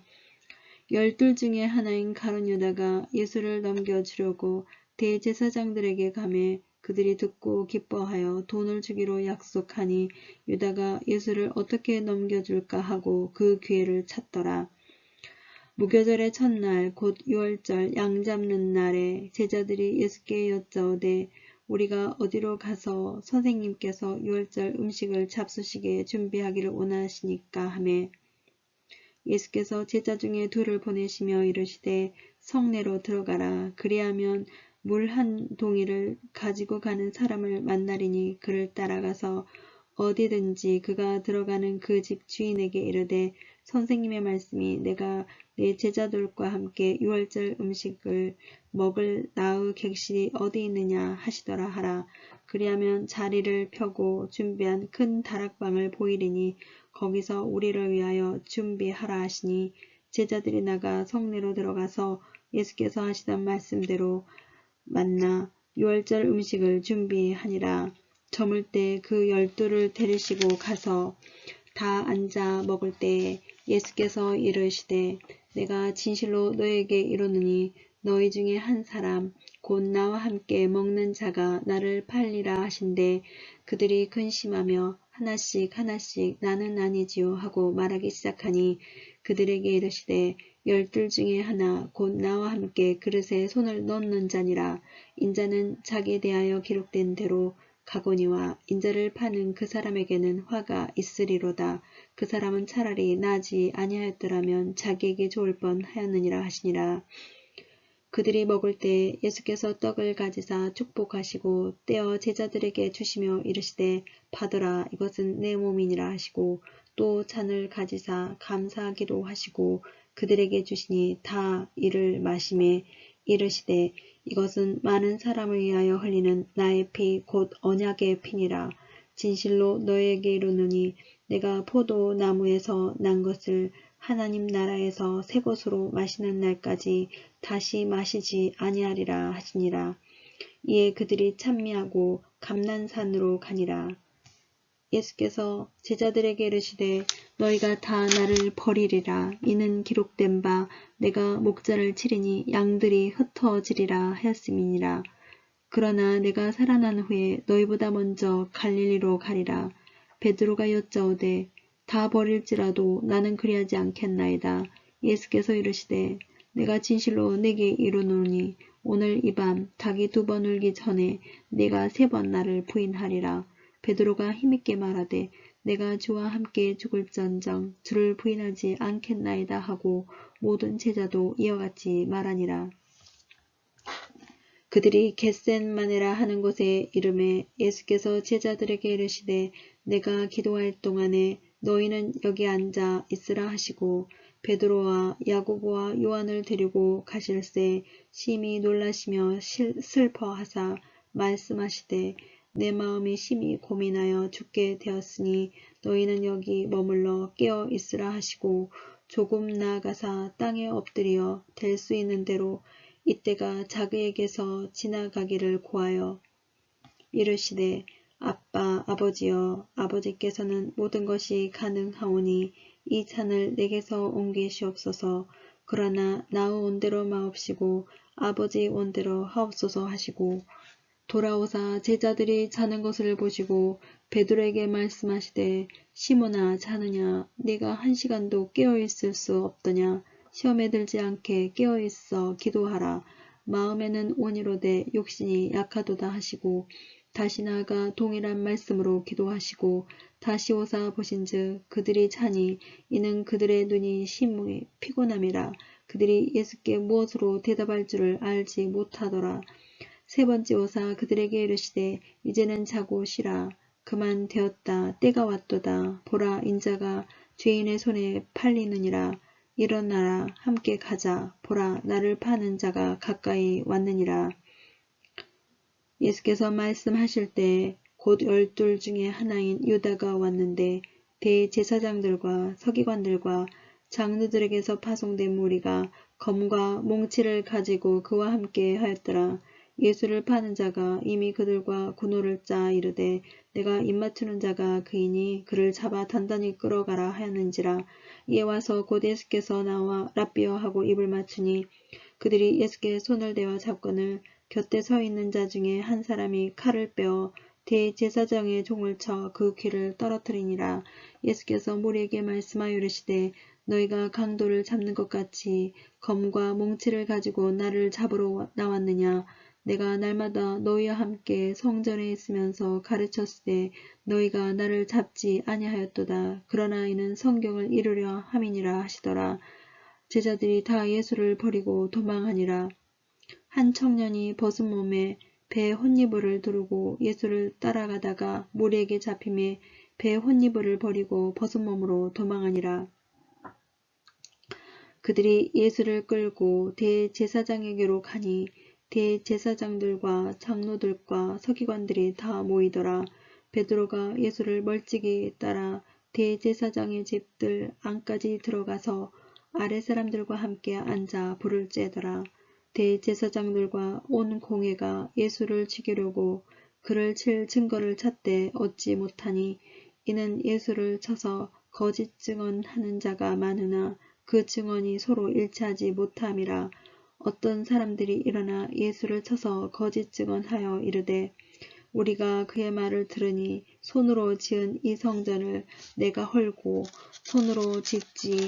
12 중에 하나인 가룟 유다가 예수를 넘겨주려고 대제사장들에게 가매 그들이 듣고 기뻐하여 돈을 주기로 약속하니 유다가 예수를 어떻게 넘겨줄까 하고 그 기회를 찾더라. 무교절의 첫날 곧 유월절 양 잡는 날에 제자들이 예수께 여짜오되 우리가 어디로 가서 선생님께서 유월절 음식을 잡수시게 준비하기를 원하시니까 하매 예수께서 제자 중에 둘을 보내시며 이르시되 성내로 들어가라. 그리하면 물 한 동이를 가지고 가는 사람을 만나리니 그를 따라가서 어디든지 그가 들어가는 그 집 주인에게 이르되 선생님의 말씀이 내가 내 제자들과 함께 유월절 음식을 먹을 나의 객실이 어디 있느냐 하시더라 하라. 그리하면 자리를 펴고 준비한 큰 다락방을 보이리니 거기서 우리를 위하여 준비하라 하시니 제자들이 나가 성내로 들어가서 예수께서 하시던 말씀대로 만나 유월절 음식을 준비하니라. 저물 때 그 12를 데리시고 가서 다 앉아 먹을 때에 예수께서 이르시되 내가 진실로 너에게 이르노니 너희 중에 한 사람 곧 나와 함께 먹는 자가 나를 팔리라 하신대 그들이 근심하며 하나씩 하나씩 나는 아니지요 하고 말하기 시작하니 그들에게 이르시되 열둘 중에 하나 곧 나와 함께 그릇에 손을 넣는 자니라. 인자는 자기에 대하여 기록된 대로 가거니와 인자를 파는 그 사람에게는 화가 있으리로다. 그 사람은 차라리 나지 아니하였더라면 자기에게 좋을 뻔하였느니라 하시니라. 그들이 먹을 때 예수께서 떡을 가지사 축복하시고 떼어 제자들에게 주시며 이르시되 받으라 이것은 내 몸이니라 하시고 또 잔을 가지사 감사하기도 하시고 그들에게 주시니 다 이를 마시매 이르시되 이것은 많은 사람을 위하여 흘리는 나의 피 곧 언약의 피니라. 진실로 너희에게 이르노니 내가 포도나무에서 난 것을 하나님 나라에서 새 것으로 마시는 날까지 다시 마시지 아니하리라 하시니라. 이에 그들이 찬미하고 감난산으로 가니라. 예수께서 제자들에게 이르시되 너희가 다 나를 버리리라. 이는 기록된 바 내가 목자를 치리니 양들이 흩어지리라 하였음이니라. 그러나 내가 살아난 후에 너희보다 먼저 갈릴리로 가리라. 베드로가 여짜오되 다 버릴지라도 나는 그리하지 않겠나이다. 예수께서 이르시되 내가 진실로 내게 이르노니 오늘 이 밤 닭이 2번 울기 전에 네가 3번 나를 부인하리라. 베드로가 힘있게 말하되 내가 주와 함께 죽을전정 주를 부인하지 않겠나이다 하고 모든 제자도 이와 같이 말하니라. 그들이 겟셋마네라 하는 곳에 이르매 예수께서 제자들에게 이르시되 내가 기도할 동안에 너희는 여기 앉아 있으라 하시고 베드로와 야고보와 요한을 데리고 가실새 심히 놀라시며 슬퍼하사 말씀하시되 내 마음이 심히 고민하여 죽게 되었으니 너희는 여기 머물러 깨어 있으라 하시고 조금 나아가사 땅에 엎드려 될 수 있는 대로 이때가 자기에게서 지나가기를 구하여 이르시되 아빠 아버지여 아버지께서는 모든 것이 가능하오니 이 잔을 내게서 옮기시옵소서. 그러나 나의 원대로 마옵시고 아버지 원대로 하옵소서 하시고 돌아오사 제자들이 자는 것을 보시고 베드로에게 말씀하시되 시몬아 자느냐 네가 1시간도 깨어있을 수 없더냐. 시험에 들지 않게 깨어있어 기도하라. 마음에는 온이로되 육신이 약하도다 하시고 다시 나아가 동일한 말씀으로 기도하시고 다시 오사 보신즉 그들이 자니 이는 그들의 눈이 심히 피곤함이라. 그들이 예수께 무엇으로 대답할 줄을 알지 못하더라. 3번째 오사 그들에게 이르시되 이제는 자고 쉬라. 그만 되었다. 때가 왔도다. 보라 인자가 죄인의 손에 팔리느니라. 일어나라 함께 가자. 보라 나를 파는 자가 가까이 왔느니라. 예수께서 말씀하실 때 곧 12 중에 하나인 유다가 왔는데 대제사장들과 서기관들과 장로들에게서 파송된 무리가 검과 몽치를 가지고 그와 함께 하였더라. 예수를 파는 자가 이미 그들과 군호를 짜 이르되 내가 입맞추는 자가 그이니 그를 잡아 단단히 끌어가라 하였는지라. 이에 와서 곧 예수께서 나와 랍비여 하고 입을 맞추니 그들이 예수께 손을 대어 잡거늘 곁에 서 있는 자 중에 한 사람이 칼을 빼어 대제사장의 종을 쳐 그 귀를 떨어뜨리니라. 예수께서 무리에게 말씀하여 이르시되 너희가 강도를 잡는 것 같이 검과 몽치를 가지고 나를 잡으러 나왔느냐. 내가 날마다 너희와 함께 성전에 있으면서 가르쳤으되 너희가 나를 잡지 아니하였도다. 그러나 이는 성경을 이루려 함이니라 하시더라. 제자들이 다 예수를 버리고 도망하니라. 한 청년이 벗은 몸에 배 혼이불을 두르고 예수를 따라가다가 무리에게 잡힘에 배 혼이불을 버리고 벗은 몸으로 도망하니라. 그들이 예수를 끌고 대제사장에게로 가니 대제사장들과 장로들과 서기관들이 다 모이더라. 베드로가 예수를 멀찍이 따라 대제사장의 집들 안까지 들어가서 아랫 사람들과 함께 앉아 불을 쬐더라. 대제사장들과 온 공회가 예수를 죽이려고 그를 칠 증거를 찾되 얻지 못하니 이는 예수를 쳐서 거짓 증언하는 자가 많으나 그 증언이 서로 일치하지 못함이라. 어떤 사람들이 일어나 예수를 쳐서 거짓 증언하여 이르되 우리가 그의 말을 들으니 손으로 지은 이 성전을 내가 헐고 손으로 짓지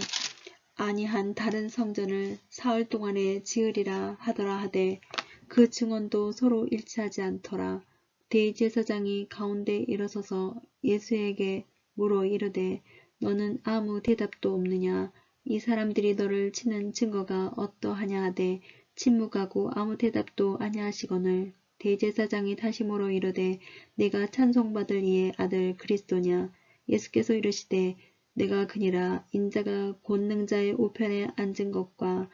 아니한 다른 성전을 사흘 동안에 지으리라 하더라 하되 그 증언도 서로 일치하지 않더라. 대제사장이 가운데 일어서서 예수에게 물어 이르되 너는 아무 대답도 없느냐? 이 사람들이 너를 치는 증거가 어떠하냐 하되 침묵하고 아무 대답도 아니하시거늘 대제사장이 다시 물어 이르되 내가 찬송받을 이의 아들 그리스도냐? 예수께서 이르시되 내가 그니라. 인자가 권능자의 우편에 앉은 것과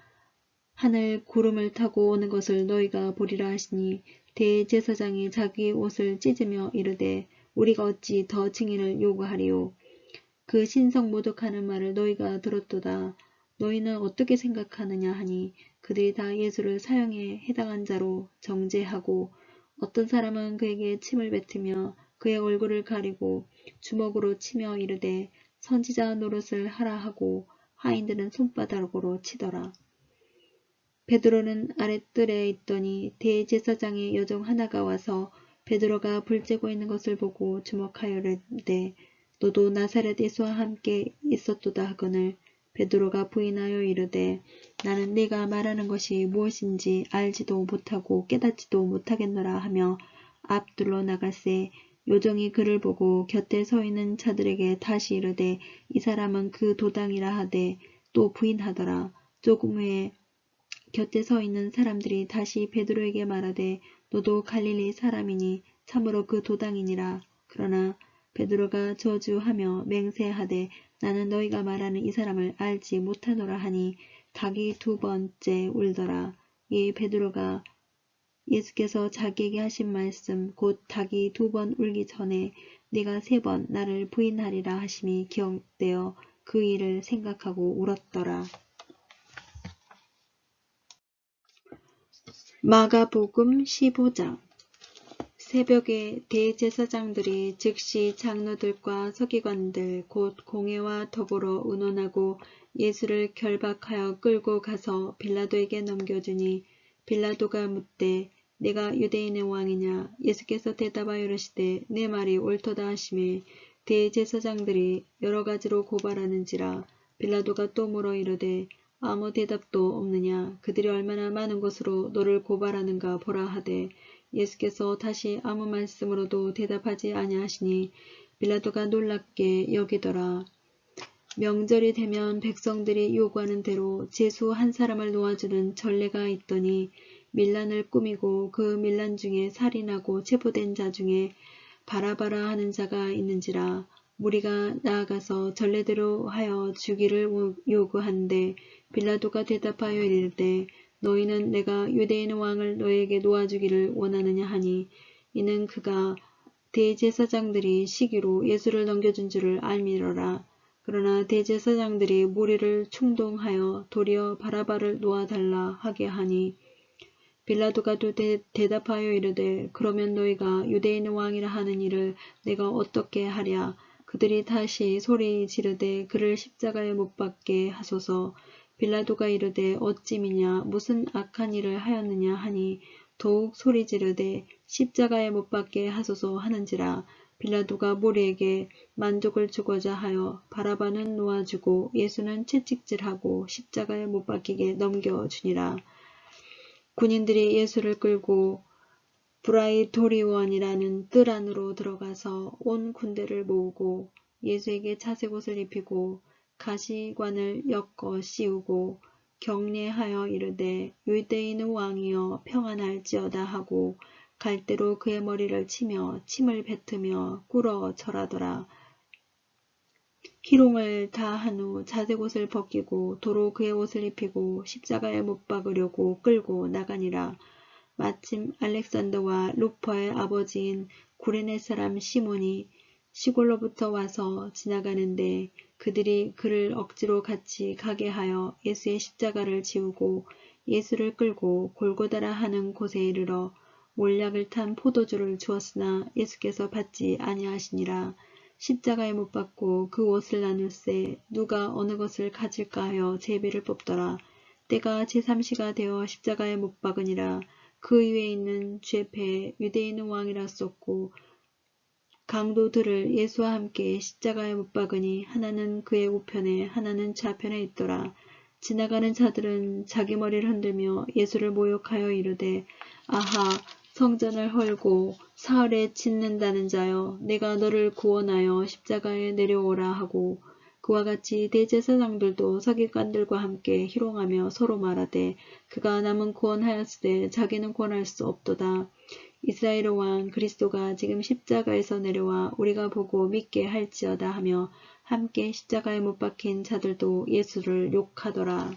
하늘 구름을 타고 오는 것을 너희가 보리라 하시니 대제사장이 자기 옷을 찢으며 이르되 우리가 어찌 더 증인을 요구하리요. 그 신성 모독하는 말을 너희가 들었도다. 너희는 어떻게 생각하느냐 하니 그들이 다 예수를 사형에 해당한 자로 정죄하고 어떤 사람은 그에게 침을 뱉으며 그의 얼굴을 가리고 주먹으로 치며 이르되 선지자 노릇을 하라 하고 하인들은 손바닥으로 치더라. 베드로는 아랫뜰에 있더니 대제사장의 여종 하나가 와서 베드로가 불 쬐고 있는 것을 보고 주목하여 이르되 너도 나사렛 예수와 함께 있었도다 하거늘 베드로가 부인하여 이르되 나는 네가 말하는 것이 무엇인지 알지도 못하고 깨닫지도 못하겠노라 하며 앞둘러 나갈새 요정이 그를 보고 곁에 서 있는 자들에게 다시 이르되 이 사람은 그 도당이라 하되 또 부인하더라. 조금 후에 곁에 서 있는 사람들이 다시 베드로에게 말하되 너도 갈릴리 사람이니 참으로 그 도당이니라. 그러나 베드로가 저주하며 맹세하되 나는 너희가 말하는 이 사람을 알지 못하노라 하니 닭이 2번째 울더라. 이에 베드로가 예수께서 자기에게 하신 말씀 곧 닭이 2번 울기 전에 네가 3번 나를 부인하리라 하심이 기억되어 그 일을 생각하고 울었더라. 마가복음 15장. 새벽에 대제사장들이 즉시 장로들과 서기관들 곧 공회와 더불어 의논하고 예수를 결박하여 끌고 가서 빌라도에게 넘겨주니 빌라도가 묻되 내가 유대인의 왕이냐? 예수께서 대답하여 이르시되 내 말이 옳도다 하시매 대제사장들이 여러 가지로 고발하는지라. 빌라도가 또 물어 이르되 아무 대답도 없느냐? 그들이 얼마나 많은 것으로 너를 고발하는가 보라 하되 예수께서 다시 아무 말씀으로도 대답하지 아니하시니 빌라도가 놀랍게 여기더라. 명절이 되면 백성들이 요구하는 대로 제수 한 사람을 놓아주는 전례가 있더니 밀란을 꾸미고 그 밀란 중에 살인하고 체포된 자 중에 바라바라 하는 자가 있는지라. 무리가 나아가서 전례대로 하여 주기를 요구한데 빌라도가 대답하여 이르되 너희는 내가 유대인 왕을 너희에게 놓아주기를 원하느냐 하니 이는 그가 대제사장들이 시기로 예수를 넘겨준 줄을 알미러라. 그러나 대제사장들이 무리를 충동하여 도리어 바라바를 놓아달라 하게 하니 빌라도가 또 대답하여 이르되 그러면 너희가 유대인 왕이라 하는 일을 내가 어떻게 하랴. 그들이 다시 소리 지르되 그를 십자가에 못 박게 하소서. 빌라도가 이르되 어찌미냐 무슨 악한 일을 하였느냐 하니 더욱 소리 지르되 십자가에 못 박게 하소서 하는지라. 빌라도가 무리에게 만족을 주고자 하여 바라바는 놓아주고 예수는 채찍질하고 십자가에 못 박히게 넘겨주니라. 군인들이 예수를 끌고 브라이토리원이라는 뜰 안으로 들어가서 온 군대를 모으고 예수에게 차색옷을 입히고 가시관을 엮어 씌우고 경례하여 이르되 유대인의 왕이여 평안할지어다 하고 갈대로 그의 머리를 치며 침을 뱉으며 꿇어 절하더라. 희롱을 다 한 후 자색옷을 벗기고 도로 그의 옷을 입히고 십자가에 못 박으려고 끌고 나가니라. 마침 알렉산더와 루퍼의 아버지인 구레네 사람 시몬이 시골로부터 와서 지나가는데 그들이 그를 억지로 같이 가게 하여 예수의 십자가를 지우고 예수를 끌고 골고다라 하는 곳에 이르러 몰약을 탄 포도주를 주었으나 예수께서 받지 아니하시니라. 십자가에 못 박고 그 옷을 나눌새 누가 어느 것을 가질까 하여 제비를 뽑더라. 때가 제3시가 되어 십자가에 못 박으니라. 그 위에 있는 죄패 유대인의 왕이라 썼고 강도들을 예수와 함께 십자가에 못 박으니 하나는 그의 우편에 하나는 좌편에 있더라. 지나가는 자들은 자기 머리를 흔들며 예수를 모욕하여 이르되 아하 성전을 헐고 사흘에 짓는다는 자여 내가 너를 구원하여 십자가에 내려오라 하고 그와 같이 대제사장들도 서기관들과 함께 희롱하며 서로 말하되 그가 남은 구원하였으되 자기는 구원할 수 없도다. 이스라엘의 왕 그리스도가 지금 십자가에서 내려와 우리가 보고 믿게 할지어다 하며 함께 십자가에 못 박힌 자들도 예수를 욕하더라.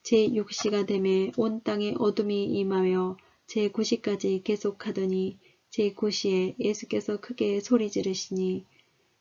제6시가 되매 온 땅에 어둠이 임하여 제9시까지 계속하더니 제9시에 예수께서 크게 소리 지르시니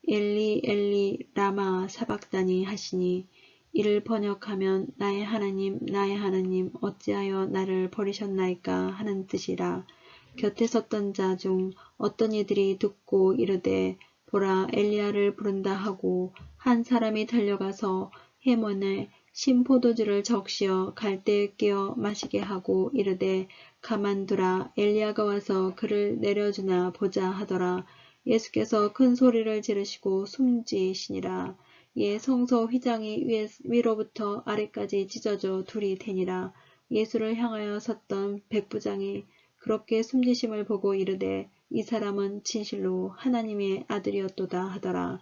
엘리 엘리 라마 사박다니 하시니 이를 번역하면 나의 하나님 어찌하여 나를 버리셨나이까 하는 뜻이라. 곁에 섰던 자 중 어떤 이들이 듣고 이르되 보라 엘리야를 부른다 하고 한 사람이 달려가서 해몬에 신포도주를 적시어 갈대에 끼어 마시게 하고 이르되 가만두라 엘리야가 와서 그를 내려주나 보자 하더라. 예수께서 큰 소리를 지르시고 숨지시니라. 이에 성소 휘장이 위로부터 아래까지 찢어져 둘이 되니라. 예수를 향하여 섰던 백부장이 그렇게 숨지심을 보고 이르되 이 사람은 진실로 하나님의 아들이었도다 하더라.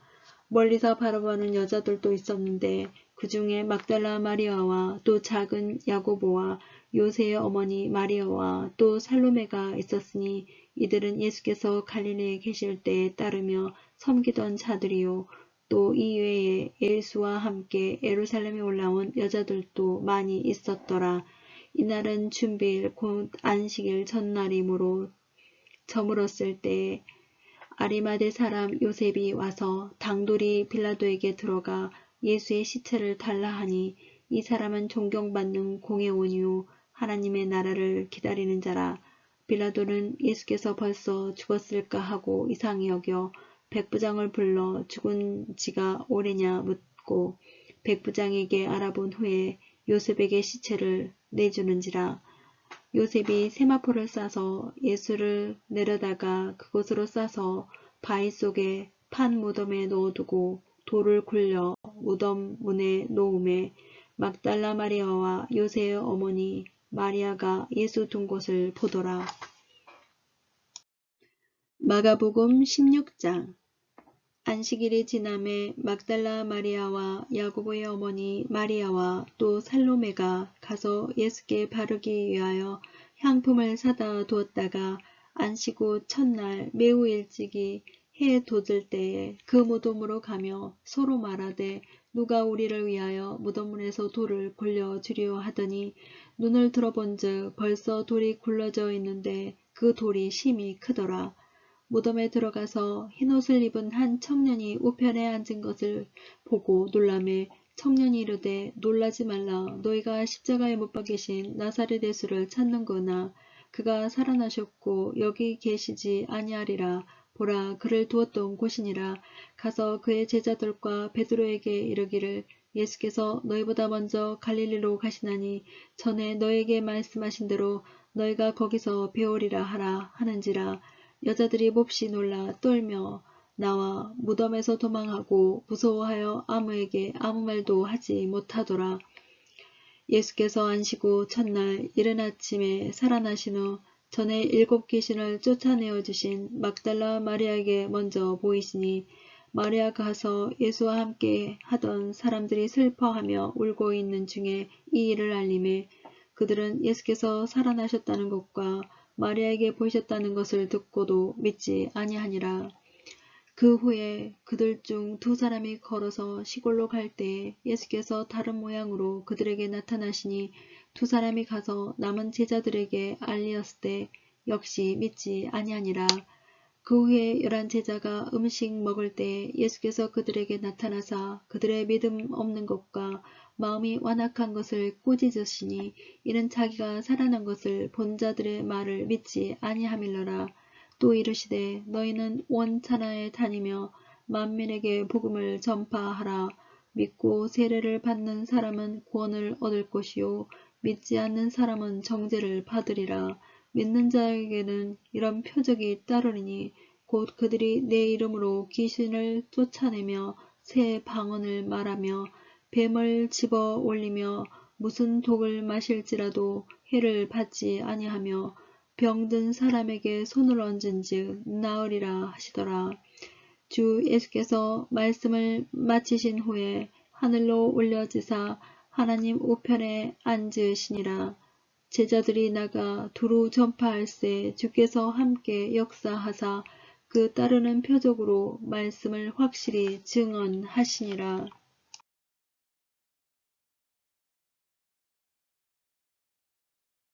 멀리서 바라보는 여자들도 있었는데 그 중에 막달라 마리아와 또 작은 야고보와 요새의 어머니 마리아와 또 살로메가 있었으니 이들은 예수께서 갈릴리에 계실 때에 따르며 섬기던 자들이요. 또 이외에 예수와 함께 예루살렘에 올라온 여자들도 많이 있었더라. 이날은 준비일 곧 안식일 전날이므로 저물었을 때에 아리마대 사람 요셉이 와서 당돌이 빌라도에게 들어가 예수의 시체를 달라 하니 이 사람은 존경받는 공회원이요 하나님의 나라를 기다리는 자라. 빌라도는 예수께서 벌써 죽었을까 하고 이상히 여겨 백부장을 불러 죽은 지가 오래냐 묻고 백부장에게 알아본 후에 요셉에게 시체를 내주는지라. 요셉이 세마포를 싸서 예수를 내려다가 그곳으로 싸서 바위 속에 판 무덤에 넣어두고 돌을 굴려 무덤 문에 놓음에 막달라 마리아와 요새의 어머니 마리아가 예수 둔 곳을 보더라. 마가복음 16장. 안식일이 지남에 막달라 마리아와 야고보의 어머니 마리아와 또 살로메가 가서 예수께 바르기 위하여 향품을 사다 두었다가 안식 후 첫날 매우 일찍이 해 돋을 때에 그 무덤으로 가며 서로 말하되 누가 우리를 위하여 무덤문에서 돌을 굴려주려 하더니 눈을 들어본즉 벌써 돌이 굴러져 있는데 그 돌이 심히 크더라. 무덤에 들어가서 흰옷을 입은 한 청년이 우편에 앉은 것을 보고 놀라매 청년이 이르되 놀라지 말라. 너희가 십자가에 못 박이신 나사렛 예수를 찾는구나. 그가 살아나셨고 여기 계시지 아니하리라. 보라 그를 두었던 곳이니라. 가서 그의 제자들과 베드로에게 이르기를 예수께서 너희보다 먼저 갈릴리로 가시나니 전에 너에게 말씀하신 대로 너희가 거기서 배우리라 하라 하는지라. 여자들이 몹시 놀라 떨며 나와 무덤에서 도망하고 무서워하여 아무에게 아무 말도 하지 못하더라. 예수께서 안식 후 첫날 이른 아침에 살아나신 후 전에 7 귀신을 쫓아내어 주신 막달라 마리아에게 먼저 보이시니 마리아가 가서 예수와 함께 하던 사람들이 슬퍼하며 울고 있는 중에 이 일을 알림에 그들은 예수께서 살아나셨다는 것과 마리아에게 보이셨다는 것을 듣고도 믿지 아니하니라. 그 후에 그들 중 2 사람이 걸어서 시골로 갈 때에 예수께서 다른 모양으로 그들에게 나타나시니 2 사람이 가서 남은 제자들에게 알리었을 때 역시 믿지 아니하니라. 그 후에 11 제자가 음식 먹을 때에 예수께서 그들에게 나타나사 그들의 믿음 없는 것과 마음이 완악한 것을 꾸짖으시니 이는 자기가 살아난 것을 본 자들의 말을 믿지 아니함일러라. 또 이르시되 너희는 온 천하에 다니며 만민에게 복음을 전파하라. 믿고 세례를 받는 사람은 구원을 얻을 것이요 믿지 않는 사람은 정죄를 받으리라. 믿는 자에게는 이런 표적이 따르리니 곧 그들이 내 이름으로 귀신을 쫓아내며 새 방언을 말하며 뱀을 집어 올리며 무슨 독을 마실지라도 해를 받지 아니하며 병든 사람에게 손을 얹은즉 나으리라 하시더라. 주 예수께서 말씀을 마치신 후에 하늘로 올려지사 하나님 우편에 앉으시니라. 제자들이 나가 두루 전파할세 주께서 함께 역사하사 그 따르는 표적으로 말씀을 확실히 증언하시니라.